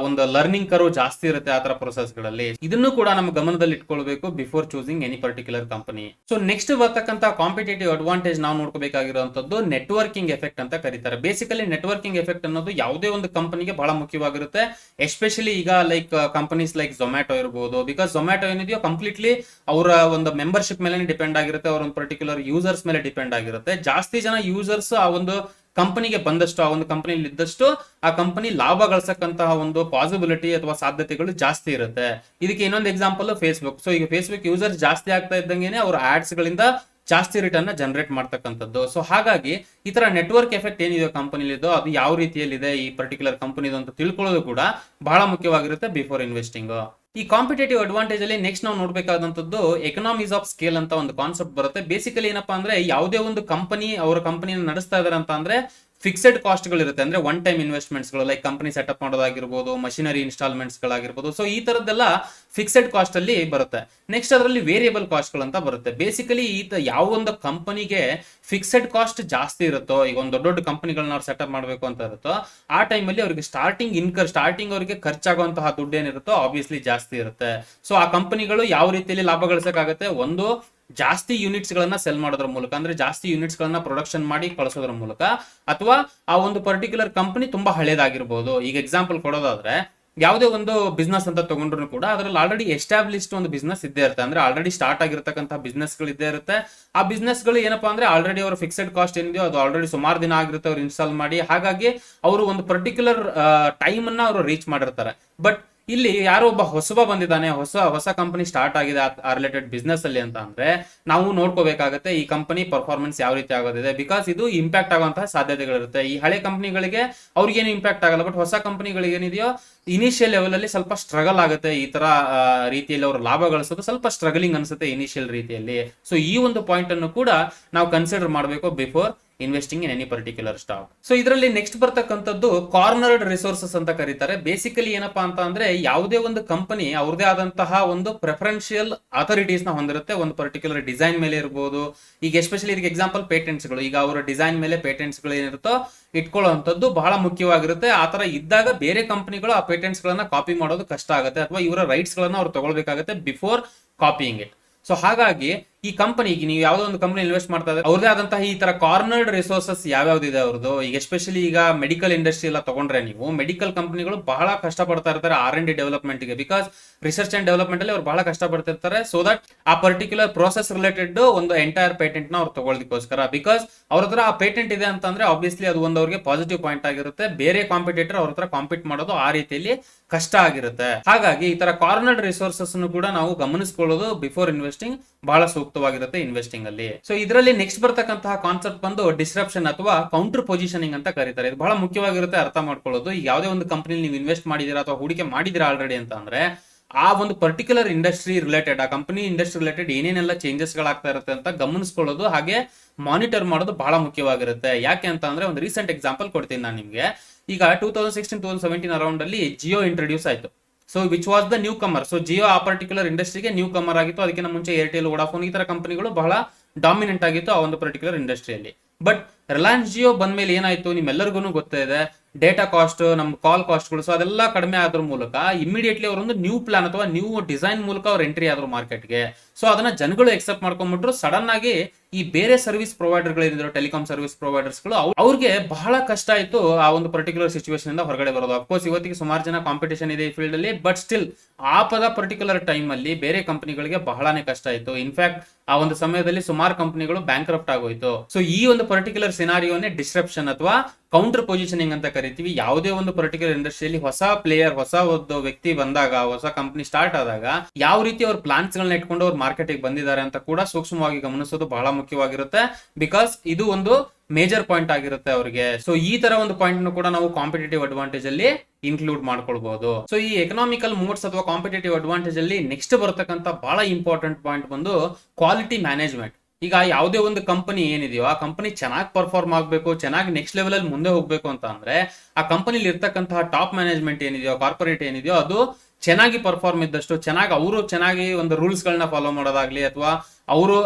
ಒಂದು ಲರ್ನಿಂಗ್ ಕರ್ವ್ ಜಾಸ್ತಿ ಇರುತ್ತೆ ಆ ತರ ಪ್ರೊಸೆಸ್ ಗಳಲ್ಲಿ. ಇದನ್ನು ಕೂಡ ನಮ್ಮ ಗಮನದಲ್ಲಿ ಇಟ್ಕೊಳ್ಬೇಕು before choosing any particular company. So next ಬರ್ತಕ್ಕಂಥ ಕಾಂಪಿಟೇಟಿವ್ ಅಡ್ವಾಂಟೇಜ್ ನಾವು ನೋಡ್ಕೋಬೇಕಾಗಿರುವಂತದ್ದು ನೆಟ್ವರ್ಕಿಂಗ್ ಎಫೆಕ್ಟ್ ಅಂತ ಕರೀತಾರೆ. ಬೇಸಿಕಲಿ ನೆಟ್ವರ್ಕಿಂಗ್ ಎಫೆಕ್ಟ್ ಅನ್ನೋದು ಯಾವುದೇ ಒಂದು ಕಂಪನಿಗೆ ಬಹಳ ಮುಖ್ಯವಾಗಿರುತ್ತೆ. ಎಸ್ಪೆಷಲಿ ಈಗ ಲೈಕ್ ಕಂಪನೀಸ್ ಲೈಕ್ ಝೊಮ್ಯಾಟೊ ಇರ್ಬೋದು. ಬಿಕಾಸ್ ಝೊಮ್ಯಾಟೊ ಏನಿದೆಯೋ ಕಂಪ್ಲೀಟ್ಲಿ ಅವರ ಒಂದು ಮೆಂಬರ್ಶಿಪ್ ಮೇಲೆ ಡಿಪೆಂಡ್ ಆಗಿರುತ್ತೆ, ಅವರ ಒಂದು ಪರ್ಟಿಕ್ಯುಲರ್ ಯೂಸರ್ಸ್ ಮೇಲೆ ಡಿಪೆಂಡ್ ಆಗಿರುತ್ತೆ. ಜಾಸ್ತಿ ಜನ ಯೂಸರ್ಸ್ ಆ ಒಂದು ಕಂಪನಿಗೆ ಬಂದಷ್ಟು, ಆ ಒಂದು ಕಂಪನಿಯಲ್ಲಿ ಇದ್ದಷ್ಟು ಆ ಕಂಪನಿ ಲಾಭ ಗಳಿಸಕ್ಕಂತಹ ಒಂದು ಪಾಸಿಬಿಲಿಟಿ ಅಥವಾ ಸಾಧ್ಯತೆಗಳು ಜಾಸ್ತಿ ಇರುತ್ತೆ. ಇದಕ್ಕೆ ಇನ್ನೊಂದು ಎಕ್ಸಾಂಪಲ್ ಫೇಸ್ಬುಕ್. ಸೊ ಈಗ ಫೇಸ್ಬುಕ್ ಯೂಸರ್ಸ್ ಜಾಸ್ತಿ ಆಗ್ತಾ ಇದ್ದಂಗೆನೆ ಅವ್ರ ಆಡ್ಸ್ ಗಳಿಂದ ಜಾಸ್ತಿ ರಿಟರ್ನ್ ಜನರೇಟ್ ಮಾಡ್ತಕ್ಕಂಥದ್ದು. ಸೊ ಹಾಗಾಗಿ ಈ ತರ ನೆಟ್ವರ್ಕ್ ಎಫೆಕ್ಟ್ ಏನಿದೆ ಕಂಪನಿಲಿದೋ ಅದು ಯಾವ ರೀತಿಯಲ್ಲಿದೆ ಈ ಪರ್ಟಿಕ್ಯುಲರ್ ಕಂಪನಿದು ಅಂತ ತಿಳ್ಕೊಳ್ಳೋದು ಕೂಡ ಬಹಳ ಮುಖ್ಯವಾಗಿರುತ್ತೆ ಬಿಫೋರ್ ಇನ್ವೆಸ್ಟಿಂಗ್. ಈ ಕಾಂಪಿಟೇಟಿವ್ ಅಡ್ವಾಂಟೇಜ್ ಅಲ್ಲಿ ನೆಕ್ಸ್ಟ್ ನಾವು ನೋಡ್ಬೇಕಾದಂತದ್ದು ಎಕನಾಮೀಸ್ ಆಫ್ ಸ್ಕೇಲ್ ಅಂತ ಒಂದು ಕಾನ್ಸೆಪ್ಟ್ ಬರುತ್ತೆ. ಬೇಸಿಕಲಿ ಏನಪ್ಪಾ ಅಂದ್ರೆ ಯಾವುದೇ ಒಂದು ಕಂಪನಿ ಅವರ ಕಂಪನಿಯನ್ನು ನಡೆಸ್ತಾ ಇದಾರೆ ಅಂತ ಅಂದ್ರೆ ಫಿಕ್ಸೆಡ್ ಕಾಸ್ಟ್ ಗಳಿರುತ್ತೆ. ಅಂದ್ರೆ ಒನ್ ಟೈಮ್ ಇನ್ವೆಸ್ಟ್ಮೆಂಟ್ಸ್ ಗಳು ಲೈಕ್ ಕಂಪನಿ ಸೆಟಪ್ ಮಾಡೋದಾಗಿರ್ಬೋದು, ಮಷಿನರಿ ಇನ್ಸ್ಟಾಲ್ಮೆಂಟ್ಸ್ ಗಳಾಗಿರ್ಬೋದು. ಸೊ ಈ ತರದ್ದೆಲ್ಲ ಫಿಕ್ಸೆಡ್ ಕಾಸ್ಟ್ ಅಲ್ಲಿ ಬರುತ್ತೆ. ನೆಕ್ಸ್ಟ್ ಅದರಲ್ಲಿ ವೇರಿಯಬಲ್ ಕಾಸ್ಟ್ ಗಳಂತ ಬರುತ್ತೆ. ಬೇಸಿಕಲಿ ಯಾವ ಒಂದು ಕಂಪನಿಗೆ ಫಿಕ್ಸೆಡ್ ಕಾಸ್ಟ್ ಜಾಸ್ತಿ ಇರುತ್ತೋ, ಈಗ ಒಂದು ದೊಡ್ಡ ದೊಡ್ಡ ಕಂಪನಿಗಳನ್ನ ಅವ್ರು ಸೆಟಪ್ ಮಾಡಬೇಕು ಅಂತ ಇರುತ್ತೋ ಆ ಟೈಮಲ್ಲಿ ಅವರಿಗೆ ಸ್ಟಾರ್ಟಿಂಗ್ ಅವರಿಗೆ ಖರ್ಚಾಗುವಂತಹ ದುಡ್ಡು ಏನಿರುತ್ತೋ ಆಬ್ವಿಯಸ್ಲಿ ಜಾಸ್ತಿ ಇರುತ್ತೆ. ಸೊ ಆ ಕಂಪನಿಗಳು ಯಾವ ರೀತಿಯಲ್ಲಿ ಲಾಭ ಗಳಿಸಕ್ಕಾಗತ್ತೆ, ಒಂದು ಜಾಸ್ತಿ ಯೂನಿಟ್ಸ್ ಗಳನ್ನ ಸೆಲ್ ಮಾಡೋದ್ರ ಮೂಲಕ, ಅಂದ್ರೆ ಜಾಸ್ತಿ ಯೂನಿಟ್ಸ್ ಗಳನ್ನ ಪ್ರೊಡಕ್ಷನ್ ಮಾಡಿ ಕಳಿಸೋದ್ರ ಮೂಲಕ, ಅಥವಾ ಆ ಒಂದು ಪರ್ಟಿಕ್ಯುಲರ್ ಕಂಪನಿ ತುಂಬಾ ಹಳೇದಾಗಿರ್ಬೋದು. ಈಗ ಎಕ್ಸಾಂಪಲ್ ಕೊಡೋದಾದ್ರೆ ಯಾವುದೇ ಒಂದು ಬಿಸ್ನೆಸ್ ಅಂತ ತಗೊಂಡ್ರು ಕೂಡ ಅದರಲ್ಲಿ ಆಲ್ರೆಡಿ ಎಸ್ಟಾಬ್ಲಿಷ್ಡ್ ಒಂದು ಬಿಸ್ನೆಸ್ ಇದ್ದೇ ಇರುತ್ತೆ. ಅಂದ್ರೆ ಆಲ್ರೆಡಿ ಸ್ಟಾರ್ಟ್ ಆಗಿರ್ತಕ್ಕಂಥ ಬಿಸ್ನೆಸ್ ಗಳು ಇದ್ದೇ ಇರುತ್ತೆ. ಆ ಬಿಸ್ನೆಸ್ ಗಳು ಏನಪ್ಪಾ ಅಂದ್ರೆ ಆಲ್ರೆಡಿ ಅವರ ಫಿಕ್ಸೆಡ್ ಕಾಸ್ಟ್ ಏನಿದೆಯೋ ಅದು ಆಲ್ರೆಡಿ ಸುಮಾರು ದಿನ ಆಗಿರುತ್ತೆ ಅವ್ರು ಇನ್ಸ್ಟಾಲ್ ಮಾಡಿ. ಹಾಗಾಗಿ ಅವರು ಒಂದು ಪರ್ಟಿಕ್ಯುಲರ್ ಟೈಮ್ ಅನ್ನ ಅವರು ರೀಚ್ ಮಾಡಿರ್ತಾರೆ. ಬಟ್ ಇಲ್ಲಿ ಯಾರೋ ಒಬ್ಬ ಹೊಸಬ ಬಂದಿದ್ದಾನೆ, ಹೊಸ ಕಂಪನಿ ಸ್ಟಾರ್ಟ್ ಆಗಿದೆ ಆ ರಿಲೇಟೆಡ್ ಬಿಸ್ನೆಸ್ ಅಲ್ಲಿ ಅಂತ ಅಂದ್ರೆ ನಾವು ನೋಡ್ಕೋಬೇಕಾಗತ್ತೆ ಈ ಕಂಪನಿ ಪರ್ಫಾರ್ಮೆನ್ಸ್ ಯಾವ ರೀತಿ ಆಗೋದಿದೆ. ಬಿಕಾಸ್ ಇದು ಇಂಪ್ಯಾಕ್ಟ್ ಆಗುವಂತಹ ಸಾಧ್ಯತೆಗಳಿರುತ್ತೆ. ಈ ಹಳೆ ಕಂಪನಿಗಳಿಗೆ ಅವ್ರಿಗೇನು ಇಂಪ್ಯಾಕ್ಟ್ ಆಗಲ್ಲ, ಬಟ್ ಹೊಸ ಕಂಪನಿಗಳಿಗೆ ಏನಿದೆಯೋ ಇನಿಷಿಯಲ್ ಲೆವೆಲ್ ಅಲ್ಲಿ ಸ್ವಲ್ಪ ಸ್ಟ್ರಗಲ್ ಆಗುತ್ತೆ, ಈ ತರ ರೀತಿಯಲ್ಲಿ ಅವರು ಲಾಭ ಗಳಿಸೋದು ಸ್ವಲ್ಪ ಸ್ಟ್ರಗಲಿಂಗ್ ಅನ್ಸುತ್ತೆ ಇನಿಷಿಯಲ್ ರೀತಿಯಲ್ಲಿ. ಸೊ ಈ ಒಂದು ಪಾಯಿಂಟ್ ಅನ್ನು ಕೂಡ ನಾವು ಕನ್ಸಿಡರ್ ಮಾಡಬೇಕು before investing in any particular stock. So ಇದರಲ್ಲಿ ನೆಕ್ಸ್ಟ್ ಬರ್ತಕ್ಕಂಥದ್ದು ಕಾರ್ನರ್ಡ್ ರಿಸೋರ್ಸಸ್ ಅಂತ ಕರೀತಾರೆ. ಬೇಸಿಕಲಿ ಏನಪ್ಪಾ ಅಂತ ಅಂದ್ರೆ ಯಾವುದೇ ಒಂದು ಕಂಪನಿ ಅವ್ರದೇ ಆದಂತಹ ಒಂದು ಪ್ರೆಫರೆನ್ಷಿಯಲ್ ಅಥಾರಿಟೀಸ್ ನ ಹೊಂದಿರುತ್ತೆ ಒಂದು ಪರ್ಟಿಕ್ಯುಲರ್ ಡಿಸೈನ್ ಮೇಲೆ ಇರಬಹುದು. ಈಗ ಎಸ್ಪೆಷಲಿ ಇದಕ್ಕೆ ಎಕ್ಸಾಂಪಲ್ ಪೇಟೆಂಟ್ಸ್ ಗಳು, ಈಗ ಅವರ ಡಿಸೈನ್ ಮೇಲೆ ಪೇಟೆಂಟ್ಸ್ ಗಳು ಏನಿರುತ್ತೋ ಇಟ್ಕೊಳ್ಳುವಂಥದ್ದು ಬಹಳ ಮುಖ್ಯವಾಗಿರುತ್ತೆ. ಆ ತರ ಇದ್ದಾಗ ಬೇರೆ ಕಂಪನಿಗಳು ಆ ಪೇಟೆಂಟ್ಸ್ ಗಳನ್ನ ಕಾಪಿ ಮಾಡೋದು ಕಷ್ಟ ಆಗುತ್ತೆ, ಅಥವಾ ಇವರ ರೈಟ್ಸ್ ಗಳನ್ನ ಅವ್ರು ತಗೊಳ್ಬೇಕಾಗುತ್ತೆ ಬಿಫೋರ್ ಕಾಪಿಯಿಂಗ್ ಇಟ್. ಸೊ ಹಾಗಾಗಿ ಈ ಕಂಪನಿಗೆ ನೀವು ಯಾವುದೋ ಒಂದು ಕಂಪನಿ ಇನ್ವೆಸ್ಟ್ ಮಾಡ್ತಾ ಇದ್ರೆ ಅವ್ರದೇ ಆದಂತಹ ಈ ತರ ಕಾರ್ನರ್ಡ್ ರಿಸೋರ್ಸಸ್ ಯಾವ್ಯಾವ್ದಿದೆ ಅವ್ರದ್ದು. ಈಗ ಎಸ್ಪೆಷಲಿ ಈಗ ಮೆಡಿಕಲ್ ಇಂಡಸ್ಟ್ರಿ ಎಲ್ಲ ತಗೊಂಡ್ರೆ ನೀವು ಮೆಡಿಕಲ್ ಕಂಪನಿಗಳು ಬಹಳ ಕಷ್ಟ ಪಡ್ತಾ ಇರ್ತಾರೆ R&D ಡೆವಲಪ್ಮೆಂಟ್ ಗೆ, ಬಿಕಾಸ್ ರಿಸರ್ಚ್ ಅಂಡ್ ಡೆವಲಪ್ಮೆಂಟ್ ಅಲ್ಲಿ ಅವ್ರು ಬಹಳ ಕಷ್ಟ ಪಡ್ತಿರ್ತಾರೆ. ಸೊ ದಟ್ ಆ ಪರ್ಟಿಕ್ಯುಲರ್ ಪ್ರೋಸೆಸ್ ರಿಲೇಟೆಡ್ ಒಂದು ಎಂಟೈರ್ ಪೇಟೆಂಟ್ ನ ಅವ್ರು ತಗೊಳ್ಳೋದಕ್ಕೋಸ್ಕರ, ಬಿಕಾಸ್ ಅವ್ರ ಹತ್ರ ಆ ಪೇಟೆಂಟ್ ಇದೆ ಅಂತಂದ್ರೆ ಆಬ್ವಿಯಸ್ಲಿ ಅದು ಒಂದು ಅವ್ರಿಗೆ ಪಾಸಿಟಿವ್ ಪಾಯಿಂಟ್ ಆಗಿರುತ್ತೆ. ಬೇರೆ ಕಾಂಪಿಟೇಟರ್ ಅವ್ರ ಹತ್ರ ಕಾಂಪೀಟ್ ಮಾಡೋದು ಆ ರೀತಿಯಲ್ಲಿ ಕಷ್ಟ ಆಗಿರುತ್ತೆ. ಹಾಗಾಗಿ ಈ ತರ ಕಾರ್ನರ್ಡ್ ರಿಸೋರ್ಸಸ್ ಕೂಡ ನಾವು ಗಮನಿಸಿಕೊಳ್ಳೋದು ಬಿಫೋರ್ ಇನ್ವೆಸ್ಟಿಂಗ್ ಬಹಳ ಸೂಕ್ತವಾಗಿರುತ್ತೆ ಇನ್ವೆಸ್ಟಿಂಗ್ ಅಲ್ಲಿ. ಸೊ ಇದರಲ್ಲಿ ನೆಕ್ಸ್ಟ್ ಬರ್ತಕ್ಕಂತಹ ಕಾನ್ಸೆಪ್ಟ್ ಬಂದು ಡಿಸ್ರಪ್ಷನ್ ಅಥವಾ ಕೌಂಟರ್ ಪೊಸಿಷನಿಂಗ್ ಅಂತ ಕರೀತಾರೆ. ಇದು ಬಹಳ ಮುಖ್ಯವಾಗಿರುತ್ತೆ ಅರ್ಥ ಮಾಡ್ಕೊಳ್ಳೋದು. ಈಗ ಯಾವುದೇ ಒಂದು ಕಂಪನಿ ನೀವು ಇನ್ವೆಸ್ಟ್ ಮಾಡಿದೀರಾ ಅಥವಾ ಹೂಡಿಕೆ ಮಾಡಿದೀರಾ ಆಲ್ರೆಡಿ ಅಂತ ಅಂದ್ರೆ ಆ ಒಂದು ಪರ್ಟಿಕ್ಯುಲರ್ ಇಂಡಸ್ಟ್ರಿ ರಿಲೇಟೆಡ್, ಆ ಕಂಪನಿ ಇಂಡಸ್ಟ್ರಿ ರಿಲೇಟೆಡ್ ಏನೇನೆಲ್ಲ ಚೇಂಜಸ್ ಗಳಾಗ್ತಾ ಇರುತ್ತೆ ಅಂತ ಗಮನಿಸ್ಕೊಳ್ಳೋದು, ಹಾಗೆ ಮಾನಿಟರ್ ಮಾಡೋದು ಬಹಳ ಮುಖ್ಯವಾಗಿರುತ್ತೆ. ಯಾಕೆ ಅಂತ ಅಂದ್ರೆ ಒಂದು ರೀಸೆಂಟ್ ಎಕ್ಸಾಂಪಲ್ ಕೊಡ್ತೀನಿ ನಾನು ನಿಮ್ಗೆ. ಈಗ 2016-2017 ಅರೌಂಡ್ ಅಲ್ಲಿ ಜಿಯೋ ಇಂಟ್ರೊಡ್ಯೂಸ್ ಆಯ್ತು. So which was the new Qamar. So Jio ಆ ಪರ್ಟಿಕ್ಯುಲರ್ ಇಂಡಸ್ಟ್ರಿಗೆ ನ್ಯೂ ಕಮರ್ ಆಗಿತ್ತು. ಅದಕ್ಕಿಂತ ಮುಂಚೆ ಏರ್ಟೆಲ್, ವೋಡಾಫೋನ್ ಈ ತರ ಕಂಪನಿಗಳು ಬಹಳ ಡಾಮಿನೆಂಟ್ ಆಗಿತ್ತು ಆ ಒಂದು ಪರ್ಟಿಕ್ಯುಲರ್ ಇಂಡಸ್ಟ್ರಿಯಲ್ಲಿ. ಬಟ್ ರಿಲಯನ್ಸ್ ಜಿಯೋ ಬಂದ್ಮೇಲೆ ಏನಾಯ್ತು ನಿಮ್ಮೆಲ್ಲರಿಗೂ ಗೊತ್ತೇ ಇದೆ, ಡೇಟಾ ಕಾಸ್ಟ್, ನಮ್ಮ ಕಾಲ್ ಕಾಸ್ಟ್ಗಳು, ಸೊ ಅದೆಲ್ಲ ಕಡಿಮೆ ಆದ್ರ ಮೂಲಕ ಇಮಿಡಿಯೇಟ್ಲಿ ಅವರೊಂದು ನ್ಯೂ ಪ್ಲಾನ್ ಅಥವಾ ನ್ಯೂ ಡಿಸೈನ್ ಮೂಲಕ ಅವ್ರು ಎಂಟ್ರಿ ಆದ್ರು ಮಾರ್ಕೆಟ್ಗೆ. ಸೊ ಅದನ್ನ ಜನಗಳು ಎಕ್ಸೆಪ್ಟ್ ಮಾಡ್ಕೊಂಡ್ಬಿಟ್ರು. ಸಡನ್ ಆಗಿ ಈ ಬೇರೆ ಸರ್ವಿಸ್ ಪ್ರೊವೈಡರ್ಗಳು ಏನಿದ್ರು ಟೆಲಿಕಾಂ ಸರ್ವಿಸ್ ಪ್ರೊವೈಡರ್ಸ್ಗಳು, ಅವ್ರಿಗೆ ಬಹಳ ಕಷ್ಟ ಆಯ್ತು ಆ ಒಂದು ಪರ್ಟಿಕ್ಯುಲರ್ ಸಿಚುವೇಶನ್ ಇಂದ ಹೊರಗಡೆ ಬರೋದು. ಅಫ್ಕೋರ್ಸ್ ಇವತ್ತಿಗೆ ಸುಮಾರು ಜನ ಕಾಂಪಿಟೇಷನ್ ಇದೆ ಈ ಫೀಲ್ಡ್ ಅಲ್ಲಿ, ಬಟ್ ಸ್ಟಿಲ್ ಆ ಪರ್ಟಿಕ್ಯುಲರ್ ಟೈಮ್ ಅಲ್ಲಿ ಬೇರೆ ಕಂಪನಿಗಳಿಗೆ ಬಹಳನೇ ಕಷ್ಟ ಆಯ್ತು. ಇನ್ಫ್ಯಾಕ್ಟ್ ಆ ಒಂದು ಸಮಯದಲ್ಲಿ ಸುಮಾರು ಕಂಪನಿಗಳು ಬ್ಯಾಂಕ್ರಪ್ಟ್ ಆಗೋಯ್ತು. ಸೊ ಈ ಒಂದು ಪರ್ಟಿಕ್ಯುಲರ್ ಸಿನಾರಿಯೋನೇ ಡಿಸ್ರಪ್ಷನ್ ಅಥವಾ ಕೌಂಟರ್ ಪೊಸಿಷನಿಂಗ್ ಅಂತ ಕರಿತೀವಿ. ಯಾವುದೇ ಒಂದು ಪರ್ಟಿಕ್ಯುಲರ್ ಇಂಡಸ್ಟ್ರಿಯಲ್ಲಿ ಹೊಸ ಪ್ಲೇಯರ್, ಹೊಸ ಒಂದು ವ್ಯಕ್ತಿ ಬಂದಾಗ, ಹೊಸ ಕಂಪನಿ ಸ್ಟಾರ್ಟ್ ಆದಾಗ ಯಾವ ರೀತಿ ಅವ್ರ ಪ್ಲಾನ್ಸ್ ಗಳನ್ನ ಇಟ್ಕೊಂಡು ಅವ್ರು ಮಾರ್ಕೆಟ್ ಬಂದಿದ್ದಾರೆ ಅಂತ ಕೂಡ ಸೂಕ್ಷ್ಮವಾಗಿ ಗಮನಿಸೋದು ಬಹಳ ಮುಖ್ಯವಾಗಿರುತ್ತೆ. ಬಿಕಾಸ್ ಇದು ಒಂದು ಮೇಜರ್ ಪಾಯಿಂಟ್ ಆಗಿರುತ್ತೆ ಅವರಿಗೆ. ಸೊ ಈ ತರ ಒಂದು ಪಾಯಿಂಟ್ ಕೂಡ ನಾವು ಕಾಂಪಿಟೇಟಿವ್ ಅಡ್ವಾಂಟೇಜ್ ಅಲ್ಲಿ ಇನ್ಕ್ಲೂಡ್ ಮಾಡ್ಕೊಳ್ಬಹುದು. ಸೊ ಈ ಎಕನಾಮಿಕಲ್ ಮೋಡ್ಸ್ ಅಥವಾ ಕಾಂಪಿಟೇಟಿವ್ ಅಡ್ವಾಂಟೇಜ್ ಅಲ್ಲಿ ನೆಕ್ಸ್ಟ್ ಬರತಕ್ಕಂತ ಬಹಳ ಇಂಪಾರ್ಟೆಂಟ್ ಪಾಯಿಂಟ್ ಬಂದು ಕ್ವಾಲಿಟಿ ಮ್ಯಾನೇಜ್ಮೆಂಟ್. ಈಗ ಯಾವುದೇ ಒಂದು ಕಂಪನಿ ಏನಿದೆಯೋ ಆ ಕಂಪನಿ ಚೆನ್ನಾಗಿ ಪರ್ಫಾರ್ಮ್ ಆಗಬೇಕು, ಚೆನ್ನಾಗಿ ನೆಕ್ಸ್ಟ್ ಲೆವೆಲ್ ಅಲ್ಲಿ ಮುಂದೆ ಹೋಗ್ಬೇಕು ಅಂತ ಅಂದ್ರೆ ಆ ಕಂಪನಿಲಿ ಇರ್ತಕ್ಕಂತಹ ಟಾಪ್ ಮ್ಯಾನೇಜ್ಮೆಂಟ್ ಏನಿದೆಯೋ, ಕಾರ್ಪೊರೇಟ್ ಏನಿದೆಯೋ, ಅದು ಚೆನ್ನಾಗಿ ಪರ್ಫಾರ್ಮ್ ಇದ್ದಷ್ಟು ಅವರು ಚೆನ್ನಾಗಿ ಒಂದು ರೂಲ್ಸ್ ಗಳನ್ನ ಫಾಲೋ ಮಾಡೋದಾಗ್ಲಿ ಅಥವಾ ಅವರು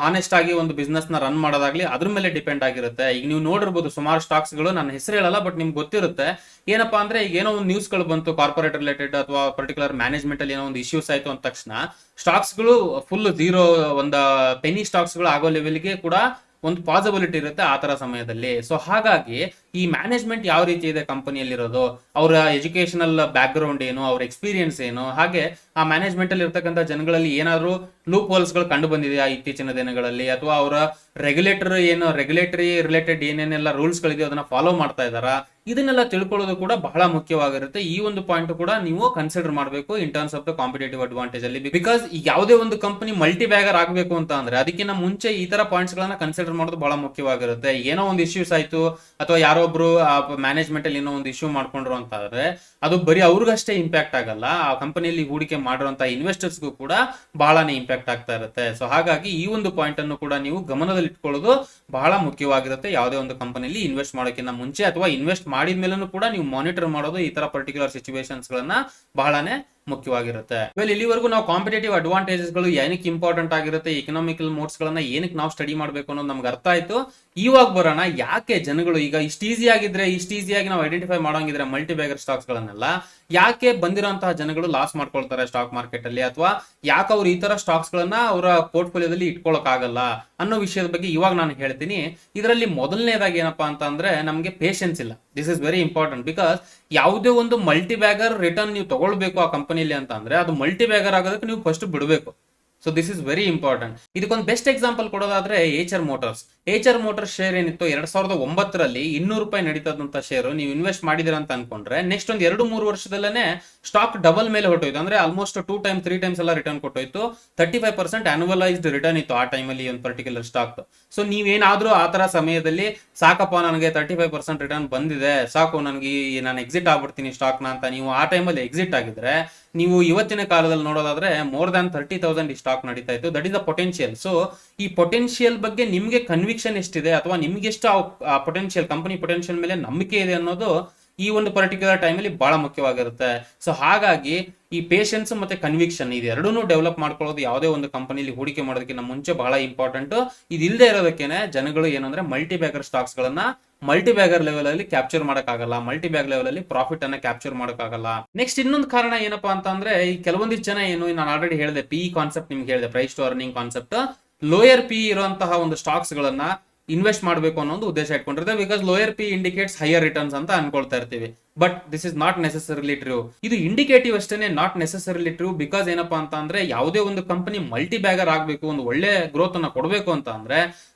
ಹಾನೆಸ್ಟ್ ಆಗಿ ಒಂದು ಬಿಸ್ನೆಸ್ ನ ರನ್ ಮಾಡೋದಾಗ್ಲಿ ಅದ್ರ ಮೇಲೆ ಡಿಪೆಂಡ್ ಆಗಿರುತ್ತೆ. ಈಗ ನೀವು ನೋಡಿರ್ಬೋದು ಸುಮಾರು ಸ್ಟಾಕ್ಸ್ ಗಳು, ನನ್ನ ಹೆಸರು ಹೇಳಲ್ಲ ಬಟ್ ನಿಮ್ಗೆ ಗೊತ್ತಿರುತ್ತೆ. ಏನಪ್ಪಾ ಅಂದ್ರೆ ಈಗ ಏನೋ ಒಂದು ನ್ಯೂಸ್ ಗಳು ಬಂತು ಕಾರ್ಪೊರೇಟ್ ರಿಲೇಟೆಡ್ ಅಥವಾ ಪರ್ಟಿಕ್ಯುಲರ್ ಮ್ಯಾನೇಜ್ಮೆಂಟ್ ಅಲ್ಲಿ ಏನೋ ಒಂದು ಇಶ್ಯೂಸ್ ಆಯ್ತು ಅಂದ ತಕ್ಷಣ ಸ್ಟಾಕ್ಸ್ ಗಳು ಫುಲ್ ಝೀರೋ, ಒಂದು ಪೆನಿ ಸ್ಟಾಕ್ಸ್ ಗಳು ಆಗೋ ಲೆವೆಲ್ಗೆ ಕೂಡ ಒಂದು ಪಾಸಿಬಿಲಿಟಿ ಇರುತ್ತೆ ಆ ತರ ಸಮಯದಲ್ಲಿ. ಸೊ ಹಾಗಾಗಿ ಈ ಮ್ಯಾನೇಜ್ಮೆಂಟ್ ಯಾವ ರೀತಿ ಇದೆ ಕಂಪನಿಯಲ್ಲಿರೋದು, ಅವರ ಎಜುಕೇಶನಲ್ ಬ್ಯಾಕ್ ಗ್ರೌಂಡ್ ಏನು, ಅವ್ರ ಎಕ್ಸ್ಪೀರಿಯನ್ಸ್ ಏನು, ಹಾಗೆ ಆ ಮ್ಯಾನೇಜ್ಮೆಂಟ್ ಅಲ್ಲಿ ಇರ್ತಕ್ಕಂಥ ಜನಗಳಲ್ಲಿ ಏನಾದ್ರು ಲೂಪ್ ಹೋಲ್ಸ್ ಗಳು ಕಂಡು ಬಂದಿದೆಯಾ ಇತ್ತೀಚಿನ ದಿನಗಳಲ್ಲಿ, ಅಥವಾ ಅವರ ರೆಗ್ಯುಲೇಟರಿ ರಿಲೇಟೆಡ್ ಏನೇನೆಲ್ಲ ರೂಲ್ಸ್ ಗಳಿದೆಯೋ ಅದನ್ನ ಫಾಲೋ ಮಾಡ್ತಾ ಇದಾರಾ, ಇದನ್ನೆಲ್ಲ ತಿಳ್ಕೊಳ್ಳೋದು ಕೂಡ ಬಹಳ ಮುಖ್ಯವಾಗಿರುತ್ತೆ. ಈ ಒಂದು ಪಾಯಿಂಟ್ ಕೂಡ ನೀವು ಕನ್ಸಿಡರ್ ಮಾಡಬೇಕು ಇನ್ terms of the competitive advantage ಅಲ್ಲಿ. ಬಿಕಾಸ್ ಯಾವುದೇ ಒಂದು ಕಂಪನಿ ಮಲ್ಟಿ ಬ್ಯಾಗರ್ ಆಗಬೇಕು ಅಂತ ಅಂದ್ರೆ ಅದಕ್ಕಿಂತ ಮುಂಚೆ ಈ ತರ ಪಾಯಿಂಟ್ಸ್ ಗಳನ್ನ ಕನ್ಸಿಡರ್ ಮಾಡೋದು ಬಹಳ ಮುಖ್ಯವಾಗಿರುತ್ತೆ. ಏನೋ ಒಂದು ಇಶ್ಯೂಸ್ ಆಯ್ತು ಅಥವಾ ಯಾರೊಬ್ರು ಮ್ಯಾನೇಜ್ಮೆಂಟ್ ಅಲ್ಲಿ ಏನೋ ಒಂದು ಇಶ್ಯೂ ಮಾಡ್ಕೊಂಡ್ರು ಅಂತ ಆದ್ರೆ ಅದು ಬರೀ ಅವ್ರಿಗಷ್ಟೇ ಇಂಪ್ಯಾಕ್ಟ್ ಆಗಲ್ಲ, ಆ ಕಂಪನಿಯಲ್ಲಿ ಹೂಡಿಕೆ ಮಾಡಿರುವಂತ ಇನ್ವೆಸ್ಟರ್ಸ್ಗೂ ಕೂಡ ಬಹಳನೇ ಇಂಪ್ಯಾಕ್ಟ್ ಆಗ್ತಾ ಇರುತ್ತೆ. ಸೊ ಹಾಗಾಗಿ ಈ ಒಂದು ಪಾಯಿಂಟ್ ಅನ್ನು ಕೂಡ ನೀವು ಗಮನದಲ್ಲಿ ಇಟ್ಕೊಳ್ಳೋದು ಬಹಳ ಮುಖ್ಯವಾಗಿರುತ್ತೆ ಯಾವುದೇ ಒಂದು ಕಂಪನಿಯಲ್ಲಿ ಇನ್ವೆಸ್ಟ್ ಮಾಡೋಕ್ಕಿಂತ ಮುಂಚೆ, ಅಥವಾ ಇನ್ವೆಸ್ಟ್ ಮಾಡಿದ್ಮೇಲೂ ಕೂಡ ನೀವು ಮಾನಿಟರ್ ಮಾಡೋದು ಈ ತರ ಪರ್ಟಿಕ್ಯುಲರ್ ಸಿಚುವೇಶನ್ಸ್ ಗಳನ್ನ ಬಹಳನೇ ಮುಖ್ಯವಾಗಿರುತ್ತೆ. ಇಲ್ಲಿವರೆಗೂ ನಾವು ಕಾಂಪಿಟೇಟಿವ್ ಅಡ್ವಾಂಟೇಜಸ್ ಗಳು ಏನಕ್ಕೆ ಇಂಪಾರ್ಟೆಂಟ್ ಆಗಿರುತ್ತೆ, ಎಕನಾಮಿಕಲ್ ಮೋಡ್ಸ್ ಗಳನ್ನ ಏನಕ್ಕೆ ನಾವು ಸ್ಟಡಿ ಮಾಡಬೇಕು ಅನ್ನೋದು ನಮ್ಗೆ ಅರ್ಥ ಆಯ್ತು. ಇವಾಗ ಬರೋಣ ಯಾಕೆ ಜನಗಳು ಈಗ ಇಷ್ಟು ಈಸಿಯಾಗಿ ನಾವು ಐಡೆಂಟಿಫೈ ಮಾಡೋಂಗಿದ್ರೆ ಮಲ್ಟಿಬ್ಯಾಗರ್ ಸ್ಟಾಕ್ಸ್ ಗಳನ್ನೆಲ್ಲ ಯಾಕೆ ಬಂದಿರೋಂತಹ ಜನಗಳು ಲಾಸ್ ಮಾಡ್ಕೊಳ್ತಾರೆ ಸ್ಟಾಕ್ ಮಾರ್ಕೆಟ್ ಅಲ್ಲಿ, ಅಥವಾ ಯಾಕೆ ಅವ್ರು ಈ ತರ ಸ್ಟಾಕ್ಸ್ ಗಳನ್ನ ಅವರ ಪೋರ್ಟ್ಫೋಲಿಯೋದಲ್ಲಿ ಇಟ್ಕೊಳಕ್ ಆಗಲ್ಲ ಅನ್ನೋ ವಿಷಯದ ಬಗ್ಗೆ ಇವಾಗ ನಾನು ಹೇಳ್ತೀನಿ. ಇದರಲ್ಲಿ ಮೊದಲನೇದಾಗಿ ಏನಪ್ಪಾ ಅಂತ ಅಂದ್ರೆ ನಮ್ಗೆ ಪೇಷನ್ಸ್ ಇಲ್ಲ. This is very important. Because ಯಾವುದೇ ಒಂದು ಮಲ್ಟಿಬ್ಯಾಗರ್ ರಿಟರ್ನ್ ನೀವು ತಗೊಳ್ಬೇಕು ಆ ಕಂಪನಿಲಿ ಅಂತ ಅಂದ್ರೆ ಅದು ಮಲ್ಟಿಬ್ಯಾಗರ್ ಆಗೋದಕ್ಕೆ ನೀವು ಫಸ್ಟ್ ಬಿಡಬೇಕು. So this is very important. ಇದಕ್ಕೊಂದು best example ಕೊಡೋದಾದ್ರೆ Eicher motors share ಏನಿತ್ತು 2009ರಲ್ಲಿ ₹200 ನಡೀತದಂತ ಶೇರ್ ನೀವು ಇನ್ವೆಸ್ಟ್ ಮಾಡಿದಿರ ಅಂತ ಅನ್ಕೊಂಡ್ರೆ ನೆಕ್ಸ್ಟ್ ಒಂದು 2-3 ವರ್ಷದಲ್ಲೇ ಸ್ಟಾಕ್ ಡಬಲ್ ಮೇಲೆ ಹೊಟ್ಟೋಯ್ತು. ಅಂದ್ರೆ ಆಲ್ಮೋಸ್ಟ್ 2 ಟೈಮ್ 3 ಟೈಮ್ಸ್ ಎಲ್ಲ ರಿಟರ್ನ್ ಕೊಟ್ಟೋಯ್ತು. 35% ಆನ್ಯುವಲೈಸ್ಡ್ ರಿಟರ್ನ್ ಇತ್ತು ಆ ಟೈಮಲ್ಲಿ ಒಂದು ಪರ್ಟಿಕ್ಯುಲರ್ ಸ್ಟಾಕ್. ಸೊ ನೀವೇನಾದ್ರೂ ಆ ತರ ಸಮಯದಲ್ಲಿ ಸಾಕಪ್ಪ ನನಗೆ 35% ರಿಟರ್ನ್ ಬಂದಿದೆ, ಸಾಕು ನನಗೆ ನಾನು ಎಕ್ಸಿಟ್ ಆಗ್ಬಿಡ್ತೀನಿ ಸ್ಟಾಕ್ನ ಅಂತ ನೀವು ಆ ಟೈಮಲ್ಲಿ ಎಕ್ಸಿಟ್ ಆಗಿದ್ರೆ, ನೀವು ಇವತ್ತಿನ ಕಾಲದಲ್ಲಿ ನೋಡೋದಾದ್ರೆ ಮೋರ್ ದ್ಯಾನ್ 30,000 ಈ ಸ್ಟಾಕ್ ನಡೀತಾ ಇತ್ತು. That is the potential. So ಈ ಪೊಟೆನ್ಶಿಯಲ್ ಬಗ್ಗೆ ನಿಮ್ಗೆ ಕನ್ವಿಕ್ಷನ್ ಎಷ್ಟಿದೆ ಅಥವಾ ನಿಮ್ಗೆ ಎಷ್ಟು ಆ ಪೊಟೆನ್ಶಿಯಲ್, ಕಂಪನಿ ಪೊಟೆನ್ಶಿಯಲ್ ಮೇಲೆ ನಂಬಿಕೆ ಇದೆ ಅನ್ನೋದು ಈ ಒಂದು ಪರ್ಟಿಕ್ಯುಲರ್ ಟೈಮಲ್ಲಿ ಬಹಳ ಮುಖ್ಯವಾಗಿರುತ್ತೆ. ಸೊ ಹಾಗಾಗಿ ಈ ಪೇಷನ್ಸ್ ಮತ್ತೆ ಕನ್ವಿಕ್ಷನ್ ಇದೆರಡೂ ಡೆವಲಪ್ ಮಾಡ್ಕೊಳ್ಳೋದು ಯಾವುದೇ ಒಂದು ಕಂಪನಿಲಿ ಹೂಡಿಕೆ ಮಾಡೋದಕ್ಕಿಂತ ಮುಂಚೆ ಬಹಳ ಇಂಪಾರ್ಟೆಂಟ್. ಇದಿಲ್ಲದೆ ಇರೋದಕ್ಕೇನೆ ಜನಗಳು ಏನಂದ್ರೆ ಮಲ್ಟಿಬ್ಯಾಗರ್ ಸ್ಟಾಕ್ಸ್ ಗಳನ್ನ ಮಲ್ಟಿಬ್ಯಾಗರ್ ಲೆವೆಲ್ ಅಲ್ಲಿ ಕ್ಯಾಪ್ಚರ್ ಮಾಡಕ್ಕಾಗಲ್ಲ, ಮಲ್ಟಿಬ್ಯಾಗ್ ಲೆವೆಲ್ ಅಲ್ಲಿ ಪ್ರಾಫಿಟ್ ಅನ್ನ ಕ್ಯಾಪ್ಚರ್ ಮಾಡಕ್ಕಾಗಲ್ಲ. ನೆಕ್ಸ್ಟ್ ಇನ್ನೊಂದು ಕಾರಣ ಏನಪ್ಪಾ ಅಂತಂದ್ರೆ ಈ ಕೆಲವೊಂದಿಷ್ಟು ಜನ ಏನು ನಾನು ಆಲ್ರೆಡಿ ಹೇಳಿದೆ, ಪಿ ಕಾನ್ಸೆಪ್ಟ್ ನಿಮ್ಗೆ ಹೇಳಿದೆ, price to earning concept. Lower P ಇರುವಂತಹ ಒಂದು ಸ್ಟಾಕ್ಸ್ ಗಳನ್ನ ಇನ್ವೆಸ್ಟ್ ಮಾಡಬೇಕು ಅನ್ನೋ ಒಂದು ಉದ್ದೇಶ ಇಟ್ಕೊಂಡಿರುತ್ತೆ. Because lower P indicates higher returns ಅಂತ ಅನ್ಕೊಳ್ತಾ ಇರ್ತೀವಿ. But this is not necessarily true. ಇದು ಇಂಡಿಕೇಟಿವ್ ಅಷ್ಟೇನೆ, ನಾಟ್ ನೆಸೆಸರಿಲಿ ಟ್ರೂ. ಬಿಕಾಸ್ ಏನಪ್ಪಾ ಅಂತ ಅಂದ್ರೆ ಯಾವುದೇ ಒಂದು ಕಂಪನಿ ಮಲ್ಟಿ ಬ್ಯಾಗರ್ ಆಗಬೇಕು, ಒಂದು ಒಳ್ಳೆ ಗ್ರೋತ್ ಅನ್ನ ಕೊಡಬೇಕು ಅಂತ ಅಂದ್ರೆ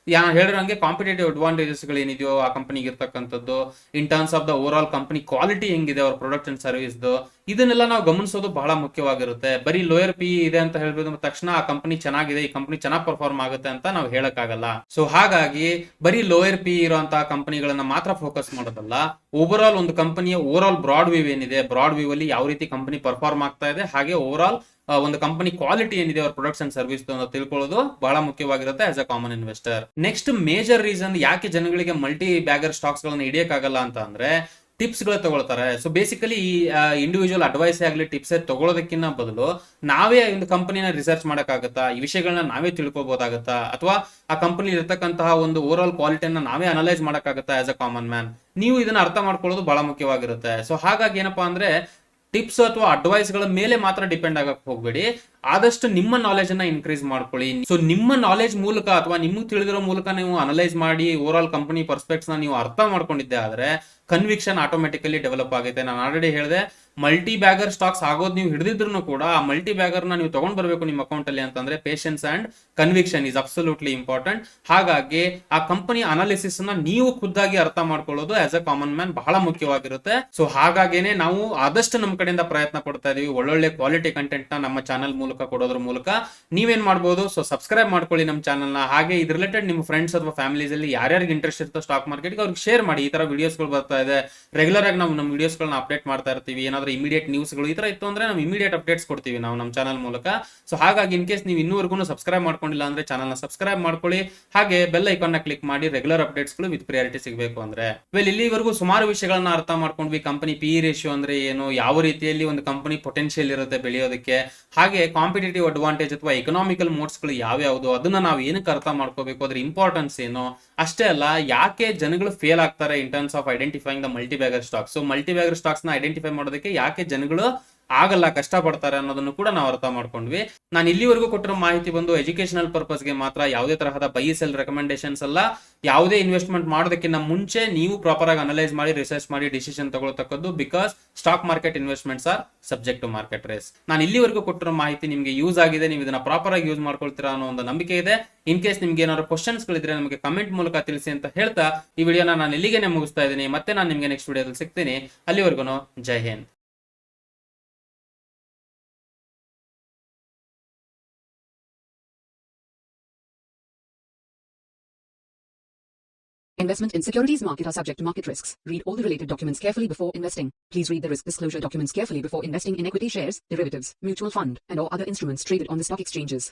ಹೇಳಿರಂಗೆ ಕಾಂಪಿಟೇಟಿವ್ ಅಡ್ವಾಂಟೇಜಸ್ ಗಳು ಏನಿದೆಯೋ ಆ ಕಂಪನಿಗೆ ಇರ್ತಕ್ಕಂಥದ್ದು, ಇನ್ terms of the over all company quality ಹೆಂಗಿದೆ ಅವ್ರ ಪ್ರಾಡಕ್ಟ್ ಅಂಡ್ ಸರ್ವಿಸ್, ಇದನ್ನೆಲ್ಲ ನಾವು ಗಮನಿಸೋದು ಬಹಳ ಮುಖ್ಯವಾಗಿರುತ್ತೆ. ಬರೀ ಲೋಯರ್ ಪಿ ಇದೆ ಅಂತ ಹೇಳ್ಬೋದು ತಕ್ಷಣ ಆ ಕಂಪನಿ ಚೆನ್ನಾಗಿದೆ, ಈ ಕಂಪನಿ ಚೆನ್ನಾಗಿ ಪರ್ಫಾರ್ಮ್ ಆಗುತ್ತೆ ಅಂತ ನಾವು ಹೇಳಕ್ಕಾಗಲ್ಲ. ಸೊ ಹಾಗಾಗಿ ಬರೀ ಲೋಯರ್ ಪಿ ಇರುವಂತಹ ಕಂಪನಿಗಳನ್ನ ಮಾತ್ರ ಫೋಕಸ್ ಮಾಡೋದಲ್ಲ, ಓವರ್ ಆಲ್ ಒಂದು ಕಂಪನಿಯ ಓವರ್ ಆಲ್ ಬ್ರಾಡ್ ವ್ಯೂ ಏನಿದೆ, ಬ್ರಾಡ್ ವ್ಯೂ ಅಲ್ಲಿ ಯಾವ ರೀತಿ ಕಂಪನಿ ಪರ್ಫಾರ್ಮ್ ಆಗ್ತಾ ಇದೆ, ಹಾಗೆ ಓವರ್ ಆಲ್ ಒಂದು ಕಂಪನಿ ಕ್ವಾಲಿಟಿ ಏನಿದೆ ಅವ್ರ ಪ್ರೊಡಕ್ಟ್ಸ್ ಅಂಡ್ ಸರ್ವಿಸ್ ತಿಳ್ಕೊಳ್ಳೋದು ಬಹಳ ಮುಖ್ಯವಾಗಿರುತ್ತೆ as a common investor. Next major reason ಯಾಕೆ ಜನಗಳಿಗೆ ಮಲ್ಟಿ ಬ್ಯಾಗರ್ ಸ್ಟಾಕ್ಸ್ ಗಳನ್ನ ಹಿಡಿಯಕ್ಕಾಗಲ್ಲ ಅಂತ ಅಂದ್ರೆ ಟಿಪ್ಸ್ ಗಳು ತಗೊಳ್ತಾರೆ. ಸೊ ಬೇಸಿಕಲಿ ಈ ಇಂಡಿವಿಜುವಲ್ ಅಡ್ವೈಸ್ ಆಗಲಿ ಟಿಪ್ಸ್ ತಗೊಳ್ಳೋದಕ್ಕಿಂತ ಬದಲು ನಾವೇ ಒಂದು ಕಂಪನಿನ ರಿಸರ್ಚ್ ಮಾಡಕ್ಕಾಗತ್ತಾ, ಈ ವಿಷಯಗಳನ್ನ ನಾವೇ ತಿಳ್ಕೊಬೋದಾಗತ್ತಾ, ಅಥವಾ ಆ ಕಂಪನಿ ಇರತಕ್ಕಂತಹ ಒಂದು ಓವರ್ ಆಲ್ ಕ್ವಾಲಿಟಿಯನ್ನ ನಾವೇ ಅನಲೈಸ್ ಮಾಡಕ್ಕಾಗತ್ತಾ ಆಸ್ ಅ ಕಾಮನ್ ಮ್ಯಾನ್. ನೀವು ಇದನ್ನ ಅರ್ಥ ಮಾಡ್ಕೊಳ್ಳೋದು ಬಹಳ ಮುಖ್ಯವಾಗಿರುತ್ತೆ. ಸೊ ಹಾಗಾಗಿ ಏನಪ್ಪಾ ಅಂದ್ರೆ ಟಿಪ್ಸ್ ಅಥವಾ ಅಡ್ವೈಸ್ ಗಳ ಮೇಲೆ ಮಾತ್ರ ಡಿಪೆಂಡ್ ಆಗಕ್ಕೆ ಹೋಗ್ಬೇಡಿ, ಆದಷ್ಟು ನಿಮ್ಮ ನಾಲೆಜ್ ಅನ್ನ ಇನ್ಕ್ರೀಸ್ ಮಾಡ್ಕೊಳ್ಳಿ. ಸೊ ನಿಮ್ಮ ನಾಲೆಜ್ ಮೂಲಕ ಅಥವಾ ನಿಮ್ಗೆ ತಿಳಿದಿರೋ ಮೂಲಕ ನೀವು ಅನಲೈಸ್ ಮಾಡಿ ಓವರ್ ಆಲ್ ಕಂಪನಿ ಪರ್ಸ್ಪೆಕ್ಟ್ಸ್ ನ ನೀವು ಅರ್ಥ ಮಾಡ್ಕೊಂಡಿದ್ದೆ ಆದ್ರೆ ಕನ್ವಿಕ್ಷನ್ ಆಟೋಮೆಟಿಕಲಿ ಡೆವಲಪ್ ಆಗುತ್ತೆ. ನಾನು ಆಲ್ರೆಡಿ ಹೇಳಿದೆ, ಮಲ್ಟಿ ಬ್ಯಾಗರ್ ಸ್ಟಾಕ್ಸ್ ಆಗೋದು ನೀವು ಹಿಡಿದಿದ್ರು ಕೂಡ ಆ ಮಲ್ಟಿ ಬ್ಯಾಗರ್ ನ ನೀವು ತಗೊಂಡ್ ಬರ್ಬೇಕು ನಿಮ್ಮ ಅಕೌಂಟ್ ಅಲ್ಲಿ ಅಂತಂದ್ರೆ patience and conviction is absolutely important. ಹಾಗಾಗಿ ಆ ಕಂಪನಿ ಅನಾಲಿಸಿಸ್ ನ ನೀವು ಖುದ್ದಾಗಿ ಅರ್ಥ ಮಾಡ್ಕೊಳ್ಳೋದು ಆಸ್ ಅ ಕಾಮನ್ ಮ್ಯಾನ್ ಬಹಳ ಮುಖ್ಯವಾಗಿರುತ್ತೆ. ಸೊ ಹಾಗಾಗೇನೆ ನಾವು ಆದಷ್ಟು ನಮ್ಮ ಕಡೆಯಿಂದ ಪ್ರಯತ್ನ ಪಡ್ತಾ ಇದೀವಿ ಒಳ್ಳೊಳ್ಳೆ ಕ್ವಾಲಿಟಿ ಕಂಟೆಂಟ್ ನ ನಮ್ಮ ಚಾನಲ್ ಮೂಲಕ ಕೊಡೋದ್ರ ಮೂಲಕ. ನೀವೇನ್ ಮಾಡ್ಬೋದು, ಸೊ ಸಬ್ಸ್ಕ್ರೈಬ್ ಮಾಡ್ಕೊಳ್ಳಿ ನಮ್ಮ ಚಾನಲ್ ನ. ಹಾಗೆ ಇದ್ರ ರಿಲೇಟೆಡ್ ನಿಮ್ಮ ಫ್ರೆಂಡ್ಸ್ ಅಥವಾ ಫ್ಯಾಮಿಲೀಸ್ ಅಲ್ಲಿ ಯಾರ್ಯಾರಿಗೆ ಇಂಟ್ರೆಸ್ಟ್ ಇರುತ್ತೋ ಸ್ಟಾಕ್ ಮಾರ್ಕೆಟ್ ಅವ್ರಿಗೆ ಶೇರ್ ಮಾಡಿ. ಈ ತರ ವಿಡಿಯೋಸ್ ಗಳು ಬರ್ತಾ ಇದೆ, ರೆಗ್ಯುಲರ್ ಆಗಿ ನಾವು ನಮ್ಮ ವಿಡಿಯೋಸ್ ಗಳನ್ನ ಅಪ್ಡೇಟ್ ಮಾಡ್ತಾ ಇರ್ತೀವಿ. ಏನಾದ್ರೂ ಇಮಿಡಿಯೇಟ್ ನ್ಯೂಸ್ ಗಳು ಈ ತರ ಇತ್ತು ಅಂದ್ರೆ ನಾವು ಇಮಿಡಿಯೇಟ್ ಅಪ್ಡೇಟ್ಸ್ ಕೊಡ್ತೀವಿ ನಾವು ನಮ್ಮ ಚಾನಲ್ ಮೂಲಕ. ಸೊ ಹಾಗಾಗಿ ಇನ್ ಕೇಸ್ ನೀವು ಇನ್ನೂವರೆಗೂ ಸಬ್ಸ್ಕ್ರೈಬ್ ಮಾಡ್ಕೊಂಡಿಲ್ಲ ಅಂದ್ರೆ ಚಾನಲ್ ನ ಸಬ್ಸ್ಕ್ರೈಬ್ ಮಾಡ್ಕೊಳ್ಳಿ. ಹಾಗೆ ಬೆಲ್ ಐಕಾನ್ ನ ಕ್ಲಿಕ್ ಮಾಡಿ ರೆಗ್ಯುಲರ್ ಅಪ್ಡೇಟ್ಸ್ ಗಳು ವಿತ್ ಪ್ರಿಯಾರಿಟಿ ಸಿಗಬೇಕು ಅಂದ್ರೆ. ಇಲ್ಲಿವರೆಗೂ ಸುಮಾರು ವಿಷಯಗಳನ್ನ ಅರ್ಥ ಮಾಡ್ಕೊಂಡ್ವಿ. ಕಂಪನಿ ಪಿ ರೇಷಿಯೋ ಅಂದ್ರೆ ಏನು, ಯಾವ ರೀತಿಯಲ್ಲಿ ಒಂದು ಕಂಪನಿ ಪೊಟೆನ್ಶಿಯಲ್ ಇರುತ್ತೆ ಬೆಳೆಯೋದಕ್ಕೆ, ಹಾಗೆ ಕಾಂಪಿಟೇಟಿವ್ ಅಡ್ವಾಂಟೇಜ್ ಅಥವಾ ಎಕನಾಮಿಕಲ್ ಮೋಡ್ಸ್ ಗಳು ಯಾವ್ಯಾವುದು, ಅದನ್ನ ನಾವು ಏನಕ್ಕೆ ಅರ್ಥ ಮಾಡ್ಕೋಬೇಕು, ಅದ್ರ ಇಂಪಾರ್ಟೆನ್ಸ್ ಏನು, ಅಷ್ಟೇ ಅಲ್ಲ ಯಾಕೆ ಜನಗಳು ಫೇಲ್ ಆಗ್ತಾರೆ ಇನ್ terms of identifying the ಮಲ್ಟಿಬ್ಯಾಗರ್ stocks. So ಮಲ್ಟಿಬ್ಯಾಗರ್ stocks ನ ಐಡೆಂಟಿಫೈ ಮಾಡೋದಕ್ಕೆ ಯಾಕೆ ಜನಗಳು ಆಗಲ್ಲ, ಕಷ್ಟ ಪಡ್ತಾರೆ ಅನ್ನೋದನ್ನು ಕೂಡ ನಾವು ಅರ್ಥ ಮಾಡ್ಕೊಂಡ್ವಿ. ನಾನು ಇಲ್ಲಿವರೆಗೂ ಕೊಟ್ಟಿರೋ ಮಾಹಿತಿ ಬಂದು ಎಜುಕೇಶನಲ್ ಪರ್ಪಸ್ಗೆ ಮಾತ್ರ, ಯಾವುದೇ ತರಹದ ಬೈ ಸೆಲ್ ರೆಕಮೆಂಡೇಶನ್ಸ್ ಅಲ್ಲ. ಯಾವುದೇ ಇನ್ವೆಸ್ಟ್ಮೆಂಟ್ ಮಾಡೋದಕ್ಕಿಂತ ಮುಂಚೆ ನೀವು ಪ್ರಾಪರ್ ಆಗಿ ಅನಲೈಸ್ ಮಾಡಿ ರಿಸರ್ಚ್ ಮಾಡಿ ಡಿಸಿಷನ್ ತಗೊಳ್ತಕ್ಕದ್ದು. Because stock market investments are subject to market risks. ನಾನು ಇಲ್ಲಿವರೆಗೂ ಕೊಟ್ಟಿರೋ ಮಾಹಿತಿ ನಿಮಗೆ ಯೂಸ್ ಆಗಿದೆ, ನೀವು ಇದನ್ನ ಪ್ರಾಪರ್ ಆಗಿ ಯೂಸ್ ಮಾಡ್ಕೊಳ್ತೀರಾ ಅನ್ನೋ ಒಂದು ನಂಬಿಕೆ ಇದೆ. ಇನ್ ಕೇಸ್ ನಿಮ್ಗೆ ಏನಾದ್ರು ಕ್ವಶನ್ಸ್ ಗಳಿದ್ರೆ ನಮಗೆ ಕಮೆಂಟ್ ಮೂಲಕ ತಿಳಿಸಿ ಅಂತ ಹೇಳ್ತಾ ಈ ವಿಡಿಯೋನ ನಾನು ಇಲ್ಲಿಗೆ ಮುಗಿಸ್ತಾ ಇದ್ದೀನಿ. ಮತ್ತೆ ನಾನು ನಿಮ್ಗೆ ನೆಕ್ಸ್ಟ್ ವಿಡಿಯೋದಲ್ಲಿ ಸಿಗ್ತೀನಿ. ಅಲ್ಲಿವರೆಗೂ ಜೈ Hind. Investment in securities market are subject to market risks. Read all the related documents carefully before investing. Please read the risk disclosure documents carefully before investing in equity shares, derivatives, mutual fund, and or other instruments traded on the stock exchanges.